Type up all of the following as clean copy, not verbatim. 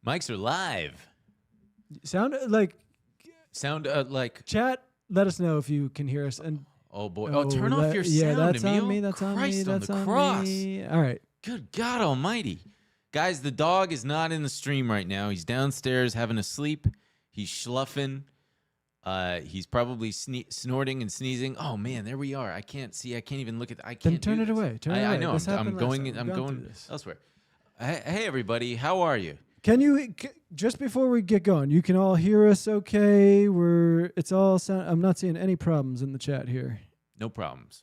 Mics are live. Sound like chat. Let us know if you can hear us. And oh boy, turn off your sound. Yeah, that's Emil. on me. That's Christ on me. That's on the on cross. me. All right. Good God Almighty, guys! The dog is not in the stream right now. He's downstairs having a sleep. He's schluffing. He's probably snorting and sneezing. Oh man, there we are. I can't see. I can't even look at. I can't. Then turn it away. Turn it away. I know. This I'm happened going. last time. I'm We've gone going through this. elsewhere. Hey everybody, how are you? Can you just before we get going? You can all hear us, okay? It's all sound. I'm not seeing any problems in the chat here. No problems.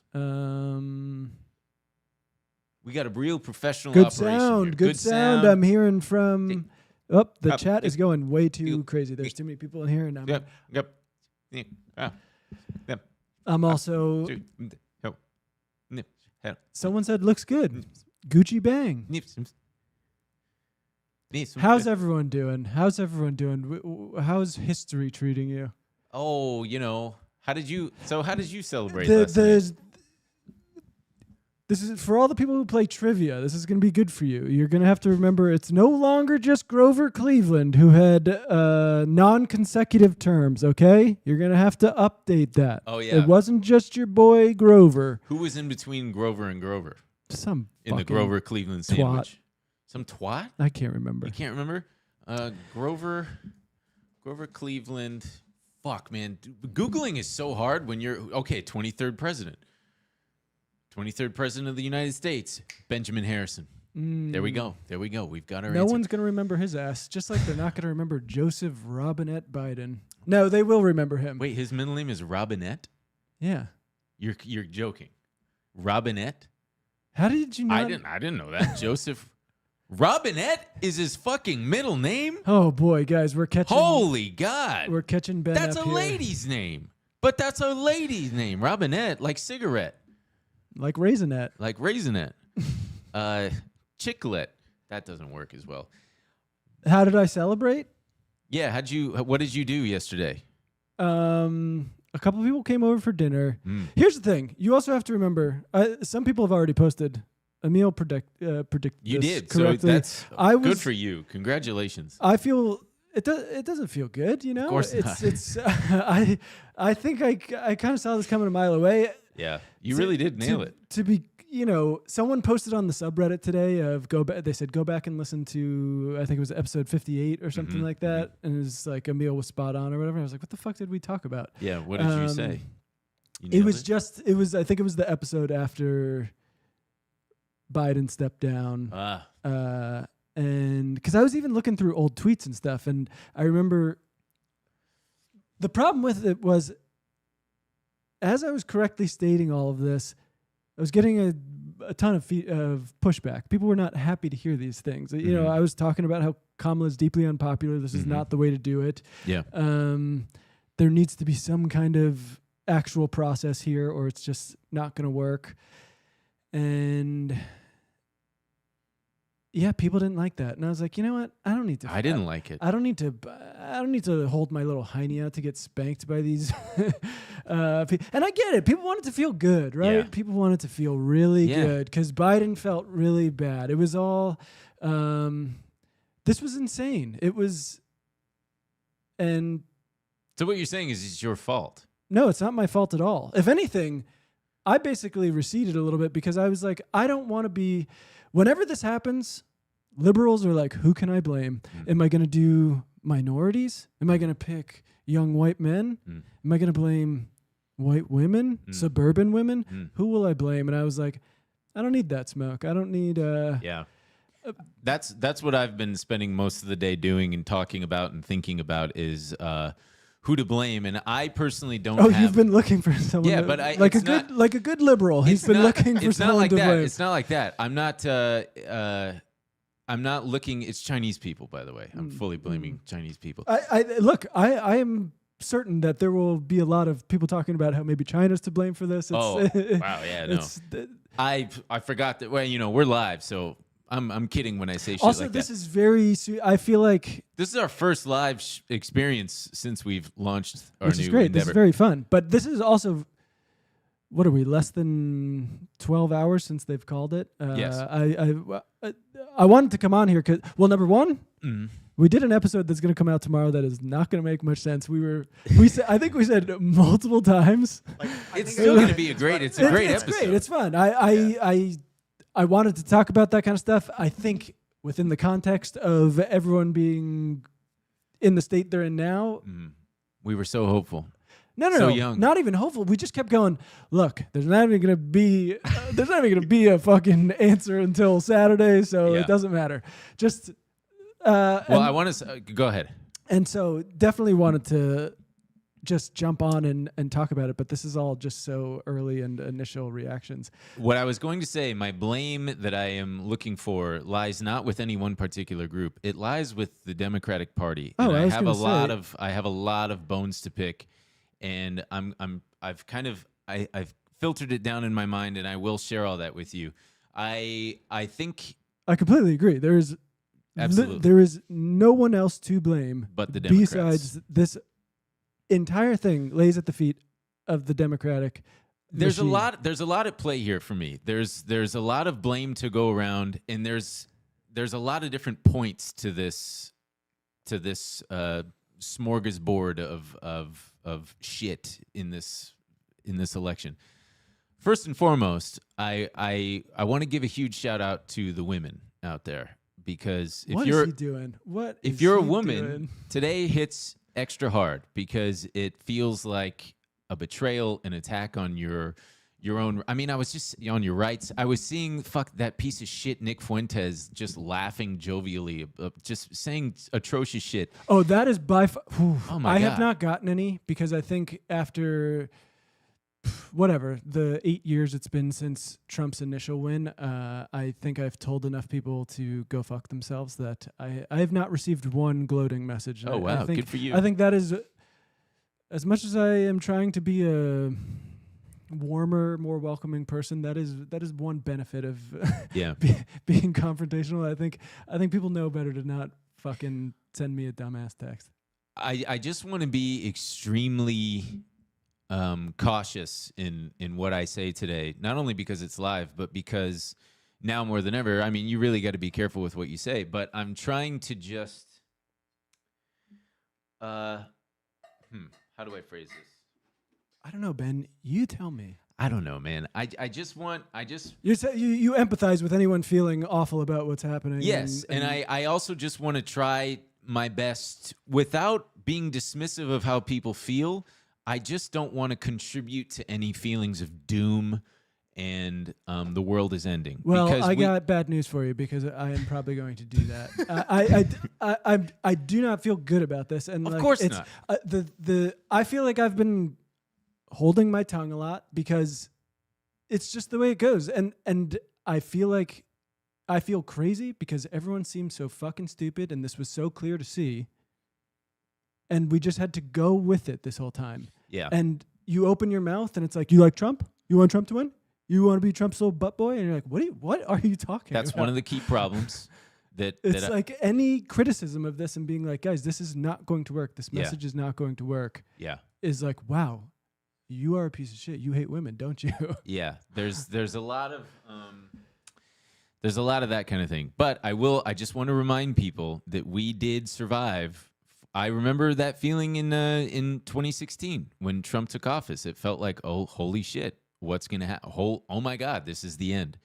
We got a real professional good operation sound. here. Good sound. I'm hearing from. The chat is going way too crazy. There's too many people in here, and I'm also. Someone said looks good. Gucci Bang. How's everyone doing? How's history treating you? Oh, how did you celebrate last night? This is for all the people who play trivia. This is going to be good for you. You're going to have to remember it's no longer just Grover Cleveland who had non-consecutive terms, okay? You're going to have to update that. Oh, yeah. It wasn't just your boy Grover. Who was in between Grover and Grover? Some in the Grover Cleveland sandwich. Some twat? I can't remember. You can't remember? Grover Cleveland. Fuck, man. Googling is so hard when you're... Okay, 23rd president. 23rd president of the United States, Benjamin Harrison. There we go. We've got our answer. No one's going to remember his ass, just like they're not going to remember Joseph Robinette Biden. No, they will remember him. Wait, his middle name is Robinette? Yeah. You're joking. Robinette? How did you not? I didn't know that. Joseph Robinette is his fucking middle name? Oh boy, guys, we're catching. Holy God. We're catching Ben. That's up a here. lady's name. But that's a lady's name. Robinette, like cigarette. Like Raisinette. Like Raisinette. Chiclet. That doesn't work as well. How did I celebrate? Yeah, what did you do yesterday? A couple of people came over for dinner. Here's the thing. You also have to remember, some people have already posted. Emil predict You did. Correctly. So that's good for you. Congratulations. I feel it doesn't feel good, Of course not. It's I think I kind of saw this coming a mile away. Yeah. You really did nail it. To be, someone posted on the subreddit today of they said go back and listen to, I think it was episode 58 or something like that, and it was like Emil was spot on or whatever. I was like, what the fuck did we talk about? Yeah, what did you say? I think it was the episode after Biden stepped down. And because I was even looking through old tweets and stuff, and I remember the problem with it was, as I was correctly stating all of this, I was getting a ton of pushback. People were not happy to hear these things. I was talking about how Kamala is deeply unpopular. This is not the way to do it. Yeah. There needs to be some kind of actual process here, or it's just not going to work. And yeah, people didn't like that, and I was like, you know what? I don't need to. I didn't like it. I don't need to hold my little hiney out to get spanked by these. And I get it. People want it to feel good, right? Yeah. People want it to feel really good because Biden felt really bad. It was all. This was insane. It was. And. So what you're saying is it's your fault. No, it's not my fault at all. If anything, I basically receded a little bit because I was like, I don't want to be. Whenever this happens, liberals are like, who can I blame? Am I going to do minorities? Am I going to pick young white men? Am I going to blame white women, suburban women? Who will I blame? And I was like, I don't need that smoke. I don't need... Yeah. That's what I've been spending most of the day doing and talking about and thinking about is... who to blame, and I personally don't. You've been looking for someone. Yeah, but like a good liberal. He's been looking for someone to blame. It's not like that. I'm not looking. It's Chinese people, by the way. I'm fully blaming Chinese people. I am certain that there will be a lot of people talking about how maybe China's to blame for this. Wow, yeah, no. I forgot that. Well, we're live, so. I'm kidding when I say shit also, like that. Also, this is very... I feel like... This is our first live experience since we've launched our new Which is great. endeavor. This is very fun. But this is also what are we, less than 12 hours since they've called it? Yes. I wanted to come on here because, well, number one, we did an episode that's going to come out tomorrow that is not going to make much sense. I think we said multiple times. It's still going to be a great episode. It's great. It's fun. I wanted to talk about that kind of stuff. I think within the context of everyone being in the state they're in now. We were so hopeful. No, young. Not even hopeful. We just kept going. Look, there's not even gonna be a fucking answer until Saturday, so it doesn't matter. Just I want to go ahead. And so definitely wanted to just jump on and talk about it, but this is all just so early and initial reactions. What I was going to say, my blame that I am looking for lies not with any one particular group. It lies with the Democratic Party. Oh, and I have a lot of bones to pick, and I've filtered it down in my mind, and I will share all that with you. I think I completely agree. There is no one else to blame but the Democrats. Besides this entire thing lays at the feet of the Democratic machine. There's a lot at play here for me. There's a lot of blame to go around, and there's a lot of different points to this smorgasbord of shit in this election. First and foremost, I want to give a huge shout out to the women out there, because if you're a woman, today hits extra hard because it feels like a betrayal, an attack on your own. I mean, I was just on your rights. I was seeing that piece of shit Nick Fuentes just laughing jovially, just saying atrocious shit. Oh, that is by far. Oh my God. I have not gotten any because I think after the 8 years it's been since Trump's initial win, I think I've told enough people to go fuck themselves that I have not received one gloating message. Oh, wow. Good for you. I think that is, as much as I am trying to be a warmer, more welcoming person, that is one benefit of being confrontational. I think people know better to not fucking send me a dumbass text. I just want to be extremely cautious in what I say today, not only because it's live, but because now more than ever, I mean, you really got to be careful with what you say, but I'm trying to just, how do I phrase this? I don't know, Ben, you tell me. I don't know, man. You empathize with anyone feeling awful about what's happening. Yes. And I also just want to try my best without being dismissive of how people feel. I just don't want to contribute to any feelings of doom and the world is ending. Well, I got bad news for you because I am probably going to do that. I do not feel good about this, and of course not. I feel like I've been holding my tongue a lot because it's just the way it goes, and I feel crazy because everyone seems so fucking stupid, and this was so clear to see. And we just had to go with it this whole time. Yeah. And you open your mouth and it's like, you like Trump? You want Trump to win? You want to be Trump's little butt boy? And you're like, what are you talking about? That's one of the key problems. It's like any criticism of this and being like, guys, this is not going to work. This message is not going to work. Yeah. Is like, wow, you are a piece of shit. You hate women, don't you? Yeah. There's a lot of that kind of thing. But I just want to remind people that we did survive. I remember that feeling in 2016 when Trump took office. It felt like, oh, holy shit, what's going to happen? Oh, my God, this is the end.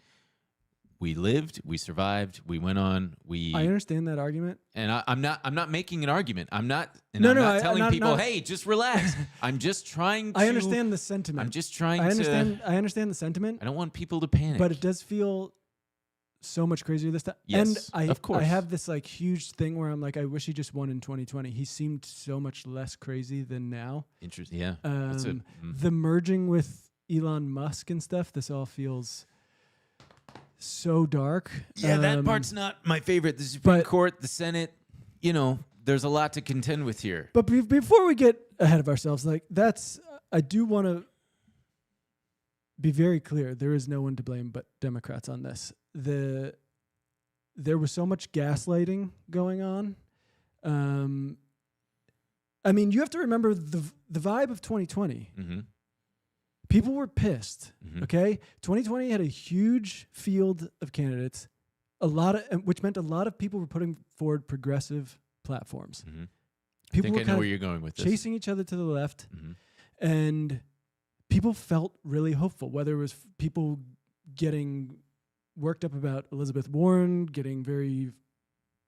We lived, we survived, we went on. I understand that argument. And I'm not making an argument. I'm not telling people, hey, just relax. I'm just trying to. I understand the sentiment. I'm just trying I understand the sentiment. I don't want people to panic. But it does feel so much crazier this time. Yes, and of course. I have this like huge thing where I'm like, I wish he just won in 2020. He seemed so much less crazy than now. Interesting. Yeah. The merging with Elon Musk and stuff, this all feels so dark. Yeah, that part's not my favorite. The Supreme Court, the Senate, there's a lot to contend with here. But before we get ahead of ourselves, I do want to be very clear. There is no one to blame but Democrats on this. There was so much gaslighting going on. I mean, you have to remember the vibe of 2020. Mm-hmm. People were pissed. Mhm. Okay, 2020 had a huge field of candidates, which meant a lot of people were putting forward progressive platforms. Mm-hmm. I People think were I know kind where of you're going with this. chasing each other to the left, Mm-hmm. and people felt really hopeful. Whether it was people getting worked up about Elizabeth Warren, getting very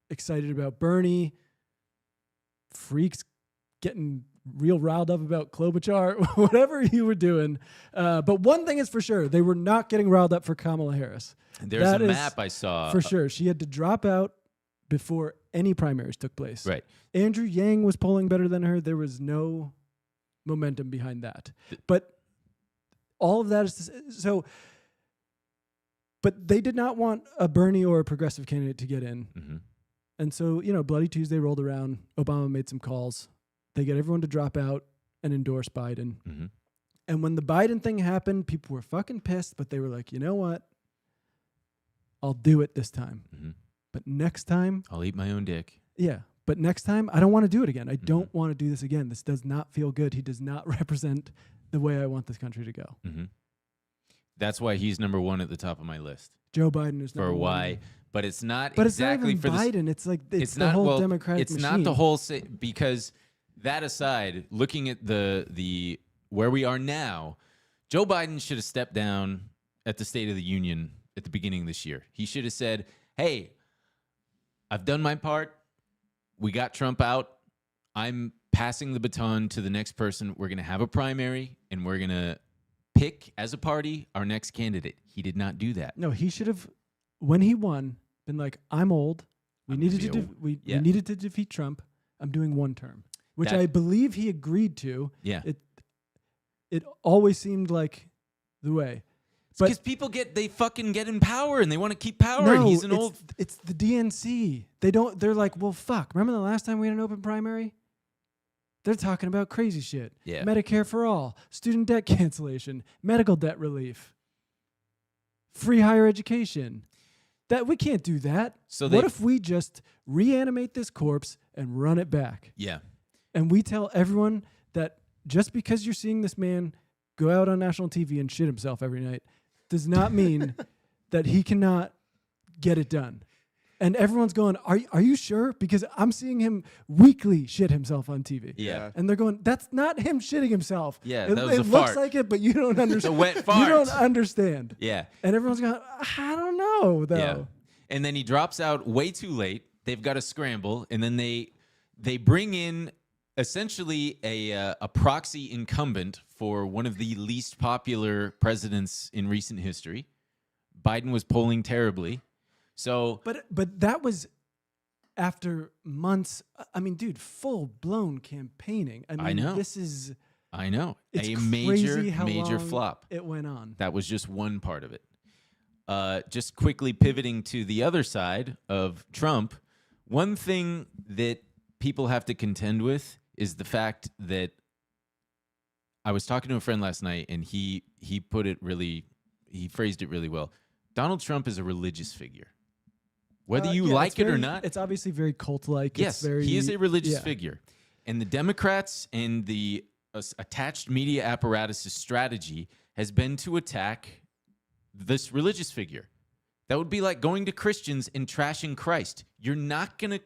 excited about Bernie, freaks getting real riled up about Klobuchar, whatever you were doing. But one thing is for sure, they were not getting riled up for Kamala Harris. There's That a is map I saw. For sure. She had to drop out before any primaries took place. Right. Andrew Yang was polling better than her. There was no momentum behind that. But all of that is so. But they did not want a Bernie or a progressive candidate to get in. Mm-hmm. And so, Bloody Tuesday rolled around. Obama made some calls. They get everyone to drop out and endorse Biden. Mm-hmm. And when the Biden thing happened, people were fucking pissed, but they were like, you know what? I'll do it this time. Mm-hmm. But next time, I'll eat my own dick. yeah. But next time, I don't want to do it again. I Mm-hmm. don't want to do this again. This does not feel good. He does not represent the way I want this country to go. Mm-hmm. That's why he's number one at the top of my list. Joe Biden is For number why? one. But it's not But exactly it's for not the. even Biden. It's like it's the not whole Democratic It's machine. not the whole because that aside, looking at the where we are now, Joe Biden should have stepped down at the State of the Union at the beginning of this year. He should have said, "Hey, I've done my part. We got Trump out. I'm passing the baton to the next person. We're going to have a primary, and we're going to pick as a party our next candidate." He did not do that. No, he should have, when he won, been like, "I'm old. We I'm needed gonna to be we yeah. needed to defeat Trump. I'm doing one term," which That- I believe he agreed to. Yeah. It always seemed like the way. But Because people they fucking get in power and they want to keep power. And he's an it's, old. It's the DNC. They're like, well, fuck. Remember the last time we had an open primary? They're talking about crazy shit. Yeah. Medicare for all, student debt cancellation, medical debt relief, free higher education. That we can't do that. So what if we just reanimate this corpse and run it back? Yeah. And we tell everyone that just because you're seeing this man go out on national TV and shit himself every night does not mean that he cannot get it done. And everyone's going, are you sure? Because I'm seeing him weekly shit himself on TV. Yeah. And they're going, that's not him shitting himself. Yeah, It, that was it a looks fart. like it, but you don't understand. a wet You fart. don't understand. Yeah. And everyone's going, I don't know, though. Yeah. And then he drops out way too late. They've got to scramble. And then they bring in essentially a proxy incumbent for one of the least popular presidents in recent history. Biden was polling terribly. So But that was after months. I mean, dude, full blown campaigning. I mean, know. this is I know it's a crazy how major long flop. it went on. That was just one part of it. Just quickly pivoting to the other side of Trump, one thing that people have to contend with is the fact that I was talking to a friend last night, and he phrased it really well. Donald Trump is a religious figure. Whether you Yeah, like it's it or very- not, it's obviously very cult-like. yes, It's very, he is a religious yeah. figure. And the Democrats and the attached media apparatus' strategy has been to attack this religious figure. That would be like going to Christians and trashing Christ. You're not gonna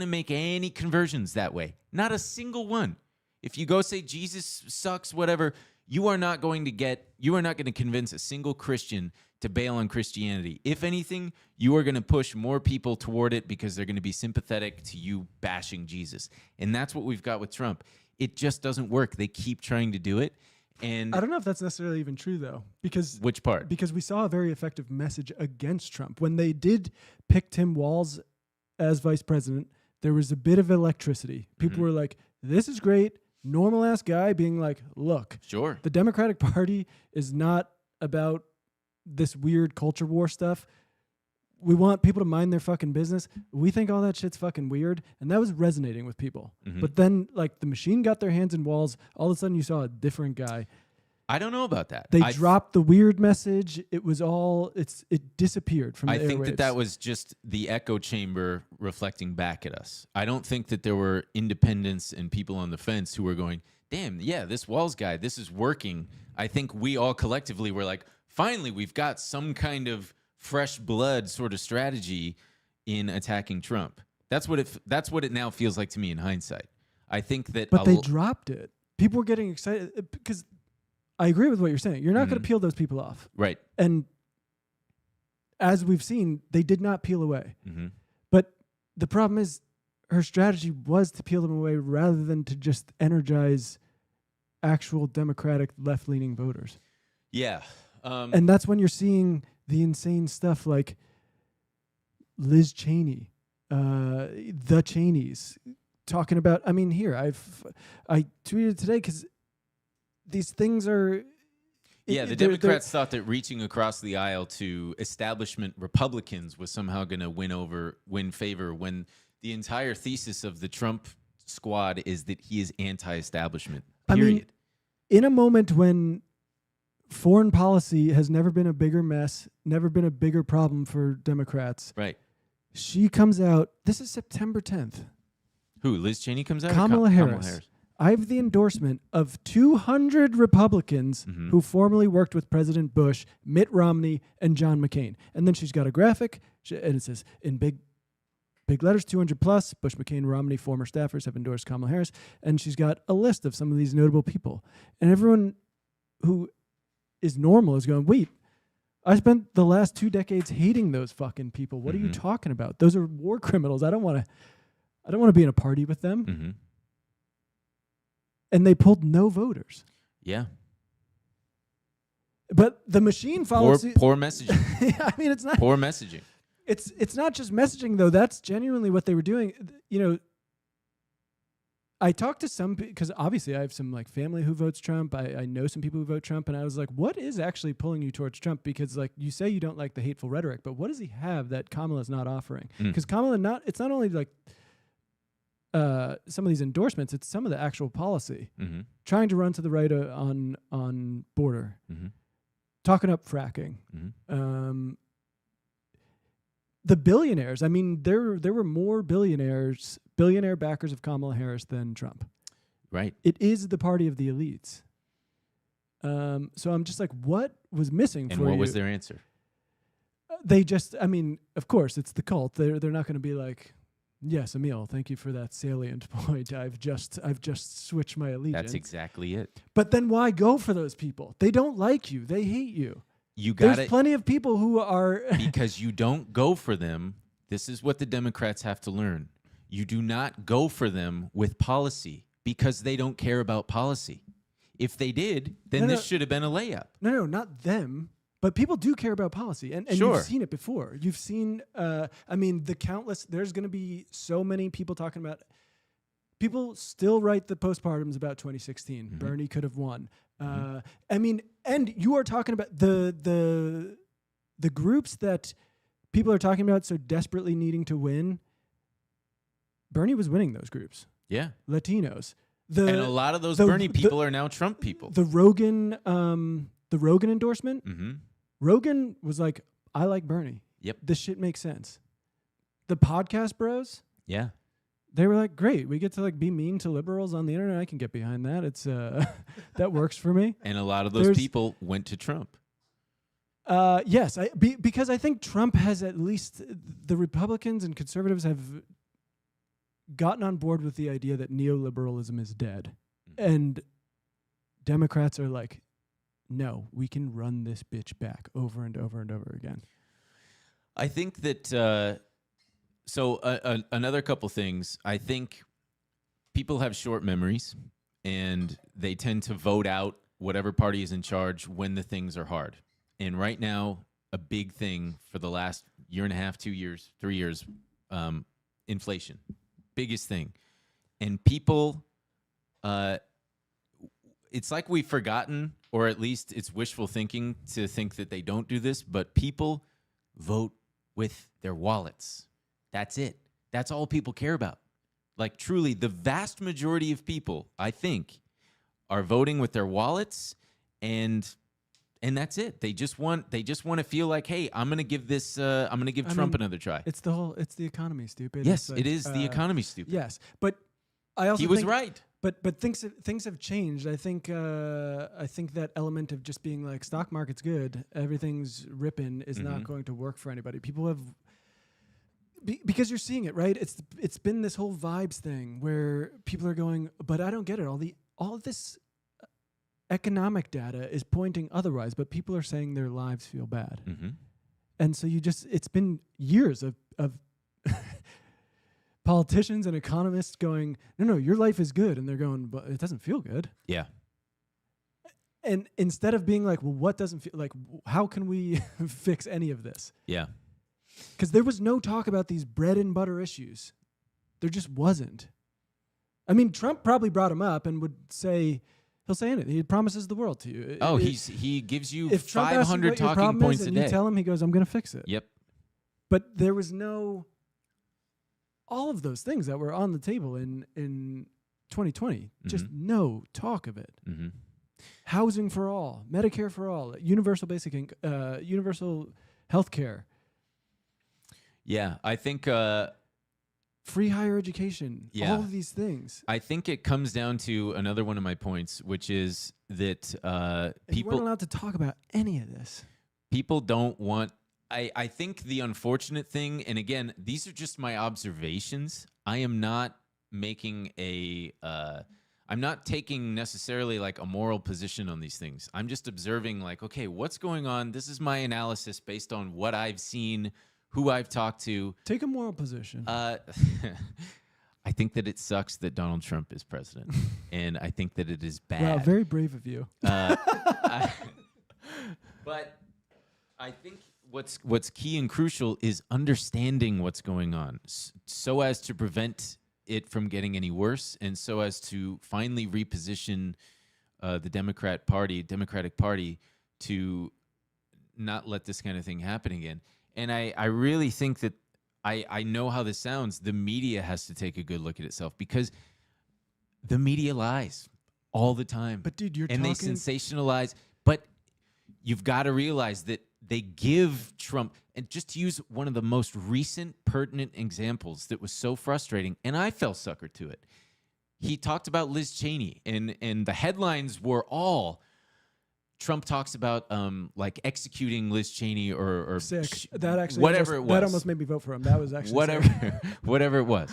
make any conversions that way. Not a single one. If you go say Jesus sucks, whatever, you are not going to convince a single Christian to bail on Christianity. If anything, you are going to push more people toward it because they're going to be sympathetic to you bashing Jesus. And that's what we've got with Trump. It just doesn't work. They keep trying to do it. And I don't know if that's necessarily even true, though, because which part? Because we saw a very effective message against Trump. When they did pick Tim Walz as vice president, there was a bit of electricity. People were like, this is great. Normal ass guy being like, look, Sure. the Democratic Party is not about this weird culture war stuff. We want people to mind their fucking business. We think all that shit's fucking weird. And that was resonating with people. But then, like, the machine got their hands in Walz. All of a sudden, you saw a different guy. I don't know about that. They dropped the weird message. It was all, it disappeared from the I think airwaves. that was just the echo chamber reflecting back at us. I don't think that there were independents and people on the fence who were going, damn, yeah, this Walz guy, this is working. I think we all collectively were like, finally, we've got some kind of fresh blood sort of strategy in attacking Trump. That's what it now feels like to me in hindsight. I think that, but they dropped it. People were getting excited because I agree with what you're saying. You're not going to peel those people off, right? And as we've seen, they did not peel away. Mm-hmm. But the problem is, her strategy was to peel them away rather than to just energize actual Democratic left-leaning voters. Yeah. And that's when you're seeing the insane stuff like Liz Cheney, the Cheneys, talking about, I mean, here, I tweeted today because these things are... Yeah, the Democrats thought that reaching across the aisle to establishment Republicans was somehow going to win favor when the entire thesis of the Trump squad is that he is anti-establishment, period. I mean, in a moment when foreign policy has never been a bigger mess, never been a bigger problem for Democrats. Right. She comes out, this is September 10th. Who, Liz Cheney comes out? Kamala Harris. I have the endorsement of 200 Republicans who formerly worked with President Bush, Mitt Romney, and John McCain. And then she's got a graphic, and it says in big letters, 200 plus, Bush, McCain, Romney, former staffers have endorsed Kamala Harris. And she's got a list of some of these notable people. And everyone who is normal is going, wait, I spent the last 2 decades hating those fucking people. What are you talking about? Those are war criminals. I don't want to be in a party with them. Mm-hmm. And they pulled no voters. Yeah. But the machine follows... Poor messaging. I mean, it's not... Poor messaging. It's not just messaging, though. That's genuinely what they were doing. You know, I talked to some... Because obviously I have some like family who votes Trump. I know some people who vote Trump. And I was like, what is actually pulling you towards Trump? Because like you say you don't like the hateful rhetoric, but what does he have that Kamala's not offering? Because Kamala it's not only like... some of these endorsements, it's some of the actual policy. Trying to run to the right on border. Talking up fracking. The billionaires. I mean, there were more billionaire backers of Kamala Harris than Trump. Right. It is the party of the elites. So I'm just like, what was missing for you? And what was their answer? They just, I mean, of course, it's the cult. They're not going to be like, yes, Emil, thank you for that salient point. I've just switched my allegiance. That's exactly it. But then why go for those people? They don't like you. They hate you. There's plenty of people who are... Because you don't go for them. This is what the Democrats have to learn. You do not go for them with policy because they don't care about policy. If they did, then this should have been a layup. No, not them. But people do care about policy, and sure. You've seen it before. You've seen, I mean, there's going to be so many people talking about, people still write the postpartums about 2016. Bernie could have won. I mean, and you are talking about the groups that people are talking about so desperately needing to win. Bernie was winning those groups. Yeah. Latinos. And a lot of those Bernie people are now Trump people. The Rogan endorsement. Rogan was like, I like Bernie. Yep. This shit makes sense. The podcast bros. Yeah. They were like, great. We get to like be mean to liberals on the internet. I can get behind that. It's that works for me. And a lot of those people went to Trump. Yes, because I think Trump has at least the Republicans and conservatives have gotten on board with the idea that neoliberalism is dead. And Democrats are like, no, we can run this bitch back over and over and over again. I think that, another couple things. I think people have short memories, and they tend to vote out whatever party is in charge when the things are hard. And right now, a big thing for the last year and a half, 2 years, 3 years, inflation. Biggest thing. And people, it's like we've forgotten, or at least it's wishful thinking to think that they don't do this, but people vote with their wallets. That's it. That's all people care about. Like, truly, the vast majority of people, I think, are voting with their wallets, and that's it. They just want to feel like, hey, I'm gonna give Trump another try. It's the economy, stupid. Yes, it is the economy, stupid. Yes, but I also he was right. But things have changed. I think that element of just being like stock market's good, everything's ripping is not going to work for anybody. People have because you're seeing it, right? It's been this whole vibes thing where people are going, but I don't get it. All of this economic data is pointing otherwise, but people are saying their lives feel bad. And so it's been years of politicians and economists going, no, your life is good. And they're going, but it doesn't feel good. Yeah. And instead of being like, well, what doesn't feel like, how can we fix any of this? Yeah. Because there was no talk about these bread and butter issues. There just wasn't. I mean, Trump probably brought him up and would say, he'll say anything. He promises the world to you. Oh, he gives you if 500 talking points a day. You tell him, he goes, I'm going to fix it. Yep. But there was all of those things that were on the table in 2020, just no talk of it. Housing for all, Medicare for all, universal universal health care. Yeah, I think free higher education, all of these things. I think it comes down to another one of my points, which is that people weren't allowed to talk about any of this. People don't want. I think the unfortunate thing, and again, these are just my observations. I am not making I'm not taking necessarily like a moral position on these things. I'm just observing like, okay, what's going on? This is my analysis based on what I've seen, who I've talked to. Take a moral position. I think that it sucks that Donald Trump is president, and I think that it is bad. Wow, very brave of you. But I think what's key and crucial is understanding what's going on, so as to prevent it from getting any worse, and so as to finally reposition the Democratic Party to not let this kind of thing happen again. And I really think that I know how this sounds. The media has to take a good look at itself, because the media lies all the time. But dude, they sensationalize. But you've got to realize that they give Trump, and just to use one of the most recent pertinent examples that was so frustrating, and I fell sucker to it. He talked about Liz Cheney, and the headlines were all Trump talks about like executing Liz Cheney or sick. That actually whatever it was. That almost made me vote for him. That was actually whatever it was.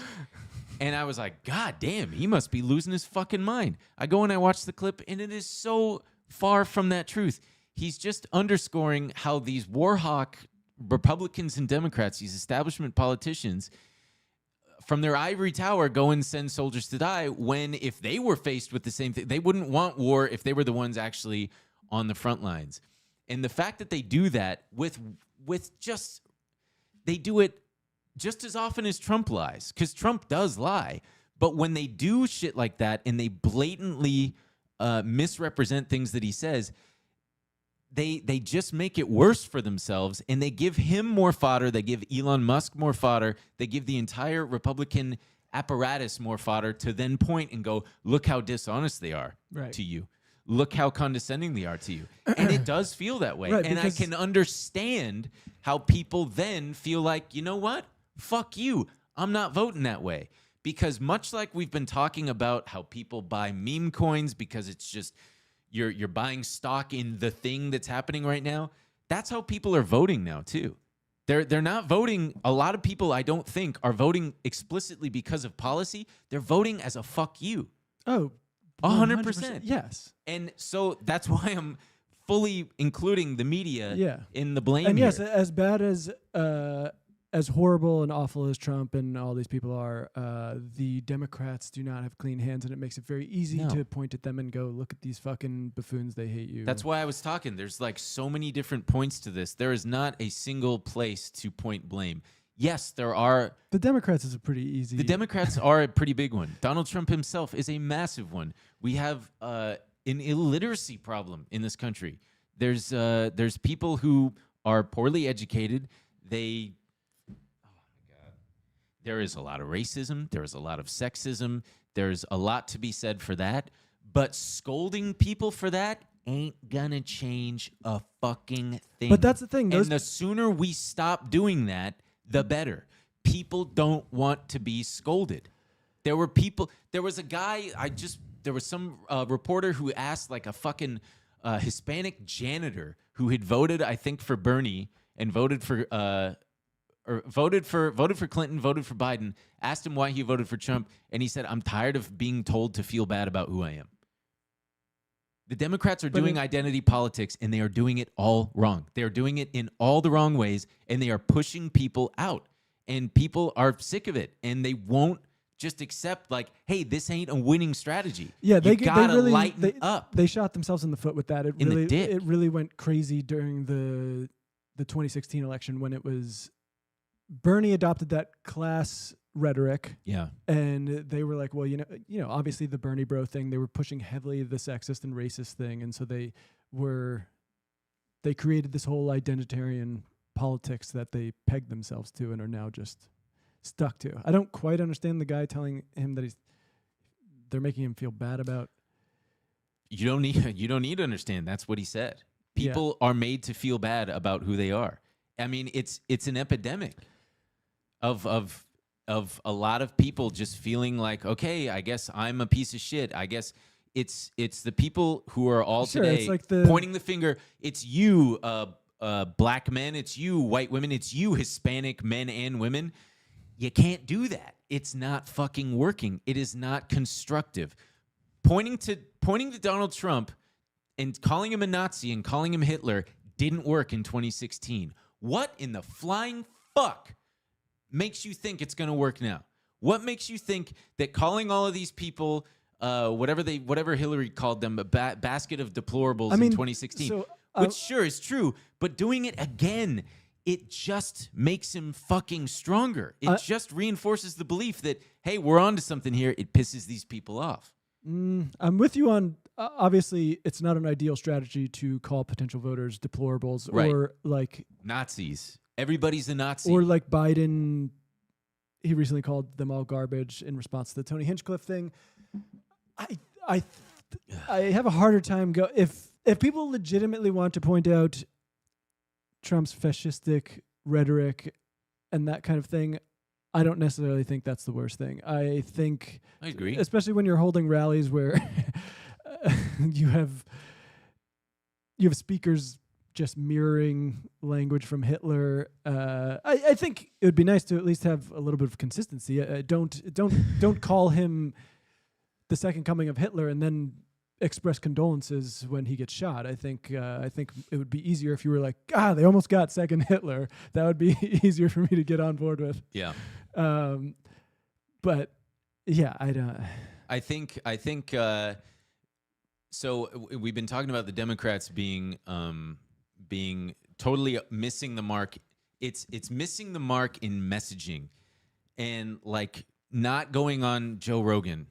And I was like, God damn, he must be losing his fucking mind. I go and I watch the clip, and it is so far from that truth. He's just underscoring how these war hawk Republicans and Democrats, these establishment politicians, from their ivory tower go and send soldiers to die, when if they were faced with the same thing, they wouldn't want war if they were the ones actually on the front lines. And the fact that they do that they do it just as often as Trump lies, because Trump does lie. But when they do shit like that and they blatantly misrepresent things that he says, they just make it worse for themselves, and they give him more fodder. They give Elon Musk more fodder. They give the entire Republican apparatus more fodder to then point and go, look how dishonest they are to you. Look how condescending they are to you. And it does feel that way. And I can understand how people then feel like, you know what? Fuck you. I'm not voting that way. Because much like we've been talking about how people buy meme coins because it's just you're buying stock in the thing that's happening right now, that's how people are voting now too. They're not voting. A lot of people, I don't think, are voting explicitly because of policy. They're voting as a fuck you. Oh, 100%. Yes. And so that's why I'm fully including the media in the blame and here. Yes, as bad as horrible and awful as Trump and all these people are, the Democrats do not have clean hands, and it makes it very easy to point at them and go, look at these fucking buffoons, they hate you. That's why I was talking. There's like so many different points to this. There is not a single place to point blame. Yes, there are. The Democrats is a pretty easy. The Democrats are a pretty big one. Donald Trump himself is a massive one. We have an illiteracy problem in this country. There's people who are poorly educated. There is a lot of racism. There is a lot of sexism. There's a lot to be said for that. But scolding people for that ain't gonna change a fucking thing. But that's the thing. And the sooner we stop doing that, the better. People don't want to be scolded. There were people. There was a guy. There was some reporter who asked like a fucking Hispanic janitor who had voted, I think, for Bernie and voted for Clinton, voted for Biden. Asked him why he voted for Trump, and he said, "I'm tired of being told to feel bad about who I am." The Democrats are doing identity politics, and they are doing it all wrong. They are doing it in all the wrong ways, and they are pushing people out. And people are sick of it, and they won't just accept like, hey, this ain't a winning strategy. Yeah, they gotta lighten up. They shot themselves in the foot with that. It really went crazy during the 2016 election when it was Bernie adopted that class rhetoric. Yeah. And they were like, well, obviously the Bernie bro thing, they were pushing heavily the sexist and racist thing. And so they created this whole identitarian politics that they pegged themselves to and are now just stuck to. I don't quite understand the guy telling him that they're making him feel bad about. You don't need to understand. That's what he said. People are made to feel bad about who they are. I mean, it's an epidemic of a lot of people just feeling like, okay, I guess I'm a piece of shit. I guess it's the people who are all today it's like pointing the finger. It's you, black men. It's you, white women. It's you, Hispanic men and women. You can't do that. It's not fucking working. It is not constructive. Pointing to Donald Trump and calling him a Nazi and calling him Hitler didn't work in 2016. What in the flying fuck makes you think it's going to work now? What makes you think that calling all of these people, whatever Hillary called them, a basket of deplorables in 2016, which sure is true, but doing it again, it just makes him fucking stronger. It just reinforces the belief that, hey, we're onto something here. It pisses these people off. I'm with you on, obviously, it's not an ideal strategy to call potential voters deplorables or like Nazis. Everybody's a Nazi. Or like Biden, he recently called them all garbage in response to the Tony Hinchcliffe thing. I have a harder time if people legitimately want to point out Trump's fascistic rhetoric and that kind of thing, I don't necessarily think that's the worst thing. I agree, especially when you're holding rallies where you have speakers just mirroring language from Hitler. I think it would be nice to at least have a little bit of consistency. Don't call him the second coming of Hitler and then express condolences when he gets shot. I think it would be easier if you were like, they almost got second Hitler. That would be easier for me to get on board with. Yeah. But yeah, I don't. I think. So we've been talking about the Democrats being totally missing the mark. It's missing the mark in messaging, and like not going on Joe Rogan.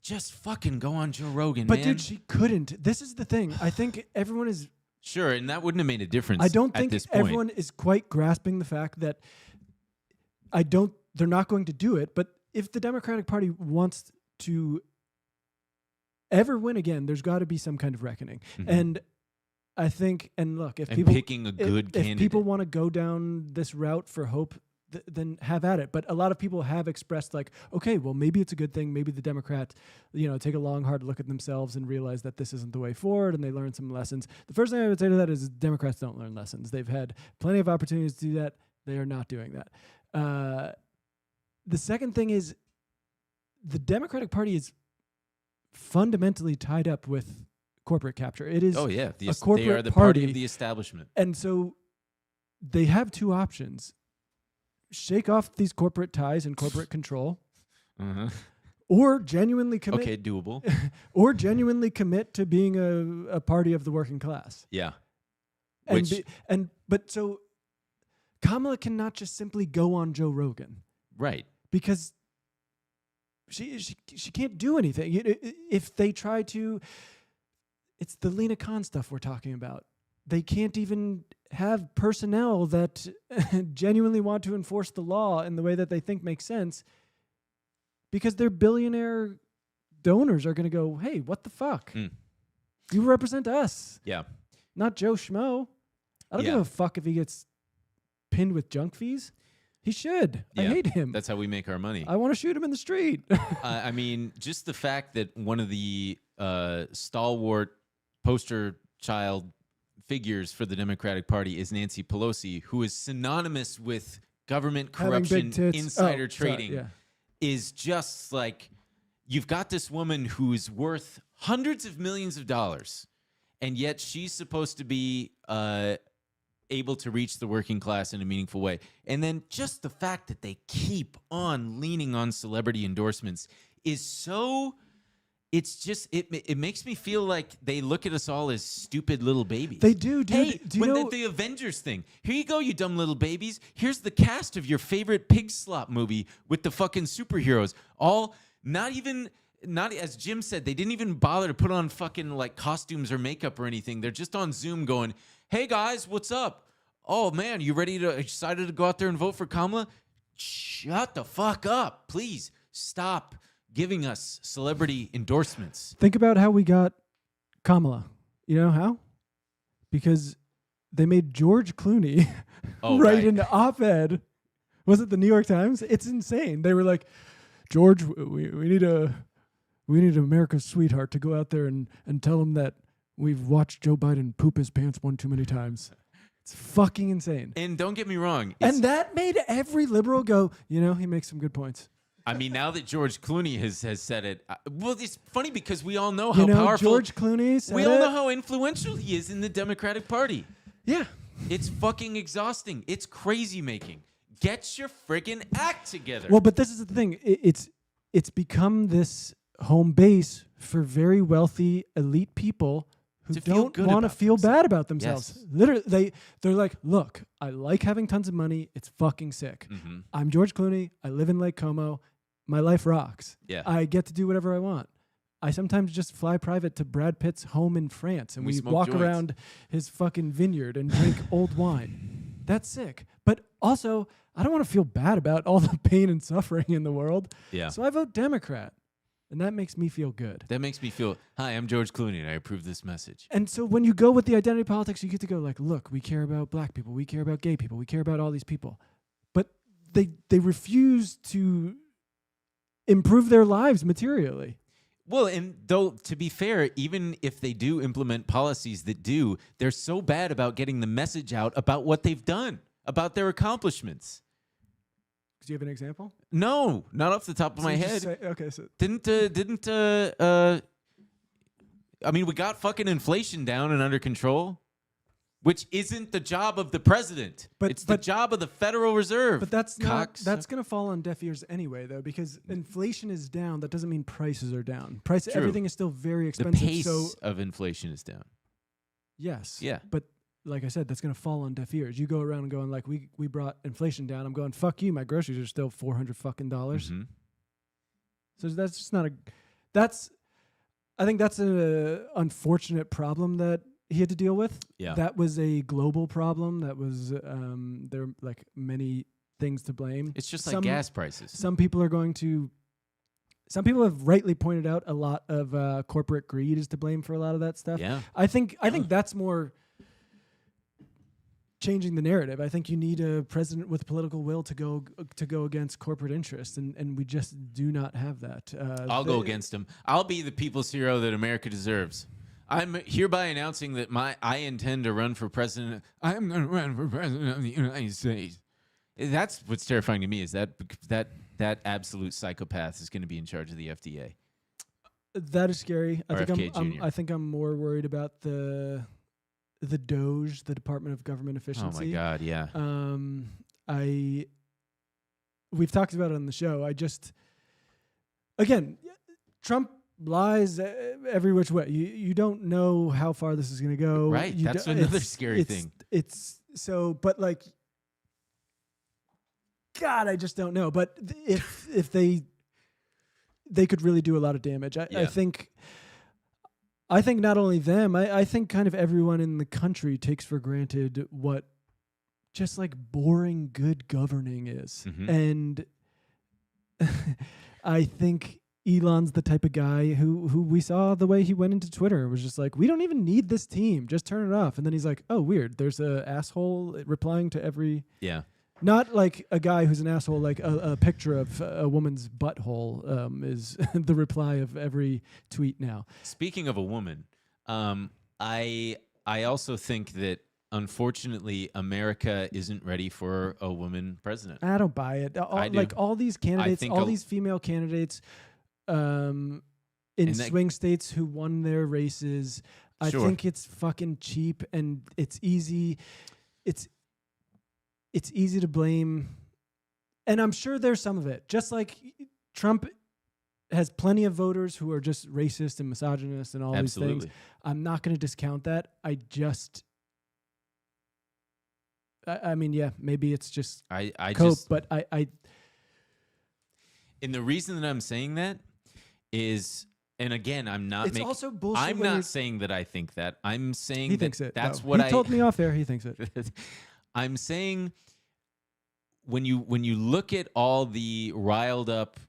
Just fucking go on Joe Rogan, man. But dude, she couldn't. This is the thing. I think everyone is sure, and that wouldn't have made a difference. I don't think at this point. Everyone is quite grasping the fact that they're not going to do it. But if the Democratic Party wants to ever win again, there's got to be some kind of reckoning. Mm-hmm. And I think, and look, if people want to go down this route for hope, then have at it. But a lot of people have expressed like, okay, well, maybe it's a good thing. Maybe the Democrats, take a long, hard look at themselves and realize that this isn't the way forward, and they learn some lessons. The first thing I would say to that is Democrats don't learn lessons. They've had plenty of opportunities to do that. They are not doing that. The second thing is the Democratic Party is fundamentally tied up with corporate capture. It is a corporate they are the party of the establishment. And so they have two options. Shake off these corporate ties and corporate control, or genuinely commit. Okay, doable. Or genuinely commit to being a party of the working class. Yeah. But so Kamala cannot just simply go on Joe Rogan, right? Because she can't do anything. If they try to, it's the Lena Khan stuff we're talking about. They can't even have personnel that genuinely want to enforce the law in the way that they think makes sense, because their billionaire donors are going to go, hey, what the fuck? You represent us. Yeah. Not Joe Schmo. I don't give a fuck if he gets pinned with junk fees. He should. I Yeah, hate him. That's how we make our money. I want to shoot him in the street. I mean, just the fact that one of the stalwart poster child figures for the Democratic Party is Nancy Pelosi, who is synonymous with government corruption, insider trading, is just like, you've got this woman who's worth hundreds of millions of dollars, and yet she's supposed to be able to reach the working class in a meaningful way. And then just the fact that they keep on leaning on celebrity endorsements is so, it's just, it makes me feel like they look at us all as stupid little babies. They do, dude. Hey, do you when know the Avengers thing, here you go, you dumb little babies. Here's the cast of your favorite pig slop movie with the fucking superheroes. All not, as Jim said, they didn't even bother to put on fucking like costumes or makeup or anything. They're just on Zoom going, hey guys, what's up? Oh man, you excited to go out there and vote for Kamala? Shut the fuck up. Please stop giving us celebrity endorsements. Think about how we got Kamala. You know how? Because they made George Clooney write an op-ed. Was it the New York Times? It's insane. They were like, George, we need America's sweetheart to go out there and tell him that we've watched Joe Biden poop his pants one too many times. It's fucking insane. And don't get me wrong. And that made every liberal go, you know, he makes some good points. I mean, now that George Clooney has said it, well, it's funny because we all know how powerful. George Clooney said we all know how influential he is in the Democratic Party. Yeah. It's fucking exhausting. It's crazy making. Get your friggin' act together. Well, but this is the thing. It's become this home base for very wealthy elite people who don't want to feel bad about themselves. Yes. Literally, they're like, look, I like having tons of money. It's fucking sick. Mm-hmm. I'm George Clooney. I live in Lake Como. My life rocks. Yeah. I get to do whatever I want. I sometimes just fly private to Brad Pitt's home in France, and we walk around his fucking vineyard and drink old wine. That's sick. But also, I don't want to feel bad about all the pain and suffering in the world. Yeah. So I vote Democrat. And that makes me feel good. That makes me feel, hi, I'm George Clooney, and I approve this message. And so when you go with the identity politics, you get to go like, look, we care about black people. We care about gay people. We care about all these people. But they refuse to improve their lives materially. Well, and though, to be fair, even if they do implement policies that do, they're so bad about getting the message out about what they've done, about their accomplishments. Do you have an example? No, not off the top of my head. Okay, so I mean, we got fucking inflation down and under control, which isn't the job of the president. It's the job of the Federal Reserve. But that's going to fall on deaf ears anyway, though, because inflation is down. That doesn't mean prices are down. Everything is still very expensive. The pace of inflation is down. Yes. Yeah. But like I said, that's going to fall on deaf ears. You go around going like, we brought inflation down. I'm going, fuck you. My groceries are still $400 fucking dollars. Mm-hmm. So that's just not I think that's an unfortunate problem that he had to deal with. Yeah. That was a global problem. That was, there are like many things to blame. It's just like gas prices. Some people have rightly pointed out a lot of corporate greed is to blame for a lot of that stuff. Yeah. I think that's more changing the narrative. I think you need a president with political will to go against corporate interests, and we just do not have that. I'll go against him. I'll be the people's hero that America deserves. I'm hereby announcing that I intend to run for president. I'm going to run for president of the United States. That's what's terrifying to me, is that absolute psychopath is going to be in charge of the FDA. That is scary. I think I'm more worried about the DOJ, the Department of Government Efficiency. Oh my God, yeah. We've talked about it on the show. Trump lies every which way. You don't know how far this is going to go. Right. That's another scary thing. It's so, but like, God, I just don't know. But if they could really do a lot of damage. I think not only them, I think kind of everyone in the country takes for granted what just like boring good governing is. Mm-hmm. And I think Elon's the type of guy who we saw the way he went into Twitter. It was just like, we don't even need this team. Just turn it off. And then he's like, oh, weird. There's a asshole replying to every Not like a guy who's an asshole. Like a picture of a woman's butthole is the reply of every tweet now. Speaking of a woman, I also think that unfortunately America isn't ready for a woman president. I don't buy it. I do. Like all these candidates, think all these female candidates in swing states who won their races. I Sure. think it's fucking cheap and it's easy. It's easy to blame. And I'm sure there's some of it. Just like Trump has plenty of voters who are just racist and misogynist and all Absolutely. these things. I'm not going to discount that. I mean, yeah, maybe it's just I cope, just but I and the reason that I'm saying that is, and again, I'm not it's making. also bullshit. I'm when not you're- saying that I think that. I'm saying He that thinks it. that's no. what he told me off air. He thinks it. I'm saying when you look at all the riled up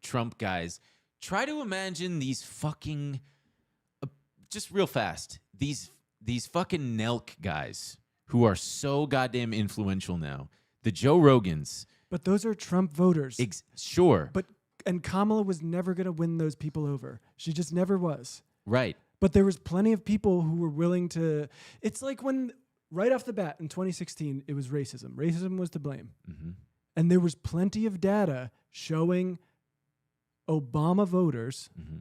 Trump guys, try to imagine these fucking just real fast these fucking Nelk guys who are so goddamn influential now. The Joe Rogans. But those are Trump voters. Sure. And Kamala was never going to win those people over. She just never was. Right. But there was plenty of people who were willing to. It's like when right off the bat in 2016, it was racism. Racism was to blame. Mm-hmm. And there was plenty of data showing Obama voters Mm-hmm.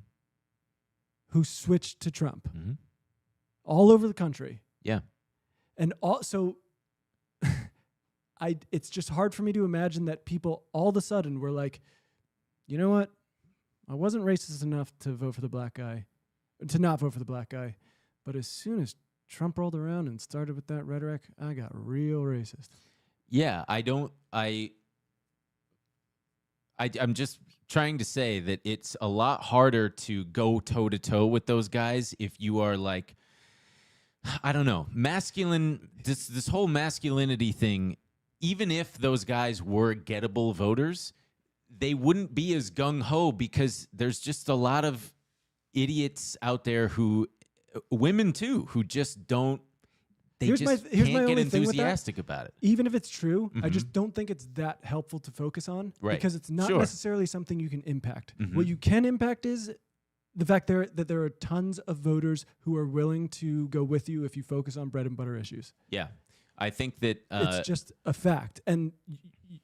who switched to Trump Mm-hmm. all over the country. Yeah. And also, it's just hard for me to imagine that people all of a sudden were like, you know what? I wasn't racist enough to vote for the black guy, to not vote for the black guy. But as soon as Trump rolled around and started with that rhetoric, I got real racist. Yeah, I'm just trying to say that it's a lot harder to go toe to toe with those guys if you are like, I don't know, masculine, this whole masculinity thing, even if those guys were gettable voters, they wouldn't be as gung-ho because there's just a lot of idiots out there who, women too, who just don't, they Here's just my can't only get thing with that. enthusiastic about it. Even if it's true, I Mhm. just don't think it's that helpful to focus on Right. because it's not Sure. necessarily something you can impact. Mhm. What you can impact is the fact that there are tons of voters who are willing to go with you if you focus on bread and butter issues. Yeah. I think that It's just a fact, and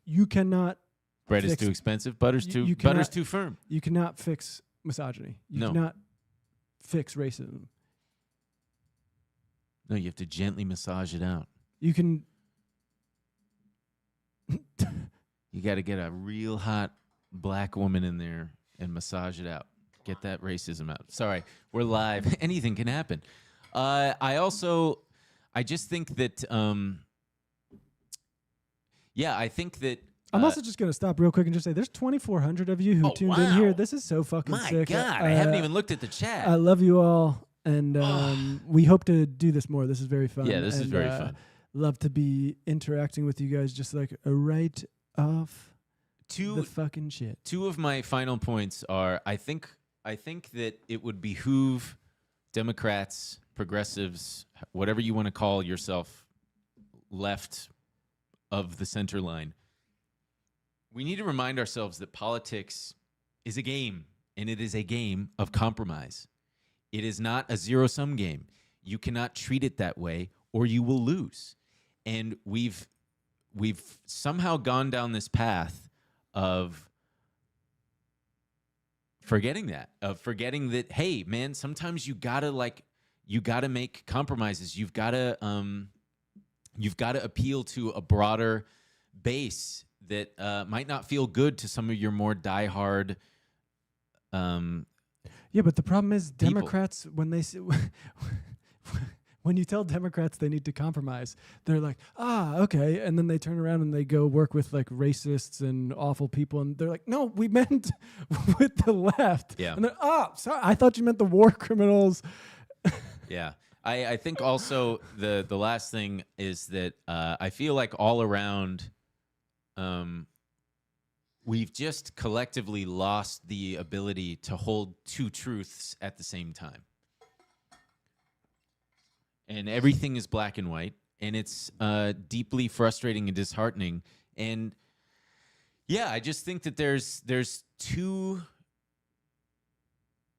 you cannot bread is fix- too expensive, butter's you butter's cannot- too firm. you cannot fix misogyny. You No. cannot fix racism. No, you have to gently massage it out. You can. You got to get a real hot black woman in there and massage it out. Get that racism out. Sorry, we're live. Anything can happen. I just think that, I think that. I'm also just going to stop real quick and just say there's 2,400 of you who Oh, tuned in here. wow. This is so fucking My sick. God, I haven't even looked at the chat. I love you all, and we hope to do this more. This is very fun. Yeah, this is and, very fun. Love to be interacting with you guys, just like right off the Two fucking shit. two of my final points are I think that it would behoove Democrats, progressives, whatever you want to call yourself, left of the center line. We need to remind ourselves that politics is a game, and it is a game of compromise. It is not a zero-sum game. You cannot treat it that way, or you will lose. And we've somehow gone down this path of forgetting that, hey, man, sometimes you gotta make compromises. You've gotta appeal to a broader base that might not feel good to some of your more diehard. Yeah, but the problem is people. Democrats, when they when you tell Democrats they need to compromise, they're like, okay. And then they turn around and they go work with like racists and awful people. And they're like, no, we meant with the left. Yeah. And they're, sorry, I thought you meant the war criminals. Yeah. I think also the last thing is that I feel like all around we've just collectively lost the ability to hold two truths at the same time. And everything is black and white. and it's deeply frustrating and disheartening. And yeah, I just think that there's two,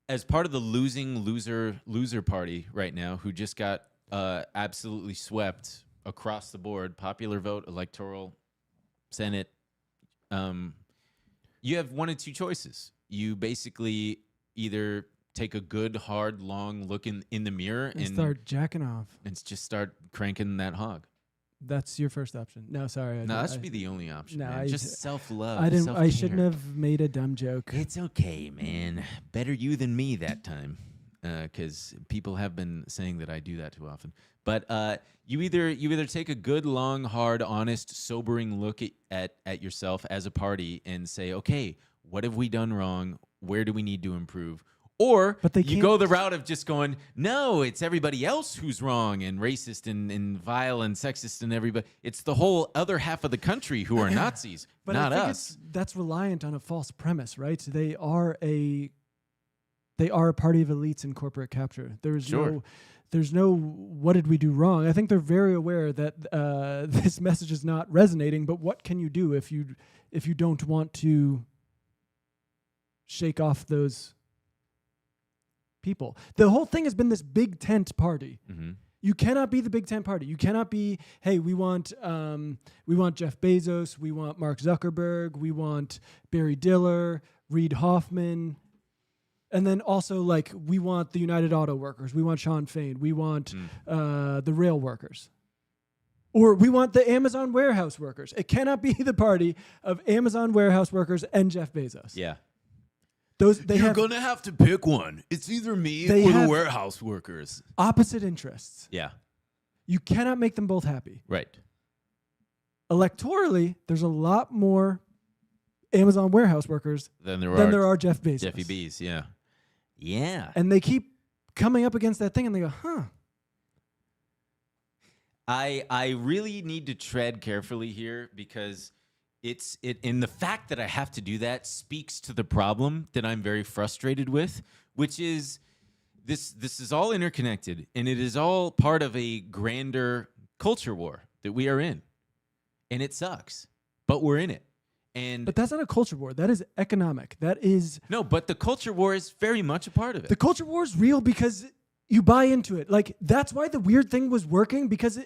as part of the loser party right now, who just got absolutely swept across the board, popular vote, electoral, Senate. You have one of two choices. You basically either take a good, hard, long look in the mirror and start jacking off. And just start cranking that hog. That's your first option. No, sorry. No, that should be the only option. No, man. Just self-love. I didn't. Self-care. I shouldn't have made a dumb joke. It's okay, man. Better you than me that time, because people have been saying that I do that too often. But you either take a good, long, hard, honest, sobering look at yourself as a party and say, okay, what have we done wrong? Where do we need to improve? Or you go the route of just going, no, it's everybody else who's wrong and racist and vile and sexist and everybody. It's the whole other half of the country who are Nazis, but not I think us. That's reliant on a false premise, right? They are a party of elites in corporate capture. There's no what did we do wrong? I think they're very aware that this message is not resonating, but what can you do if you don't want to shake off those people? The whole thing has been this big tent party. Mm-hmm. You cannot be the big tent party. You cannot be, hey, we want Jeff Bezos, we want Mark Zuckerberg, we want Barry Diller, Reid Hoffman, and then also like we want the United Auto Workers, we want Sean Fain, we want the rail workers, or we want the Amazon warehouse workers. It cannot be the party of Amazon warehouse workers and Jeff Bezos. Yeah. You're going to have to pick one. It's either me or the warehouse workers. Opposite interests. Yeah. You cannot make them both happy. Right. Electorally, there's a lot more Amazon warehouse workers than there are Jeff Bezos. Jeffy B's, yeah. Yeah. And they keep coming up against that thing and they go, huh. I really need to tread carefully here because in the fact that I have to do that speaks to the problem that I'm very frustrated with, which is this is all interconnected and it is all part of a grander culture war that we are in. And it sucks, but we're in it. But that's not a culture war. That is economic. That is... No, but the culture war is very much a part of it. The culture war is real because you buy into it. Like, that's why the weird thing was working, because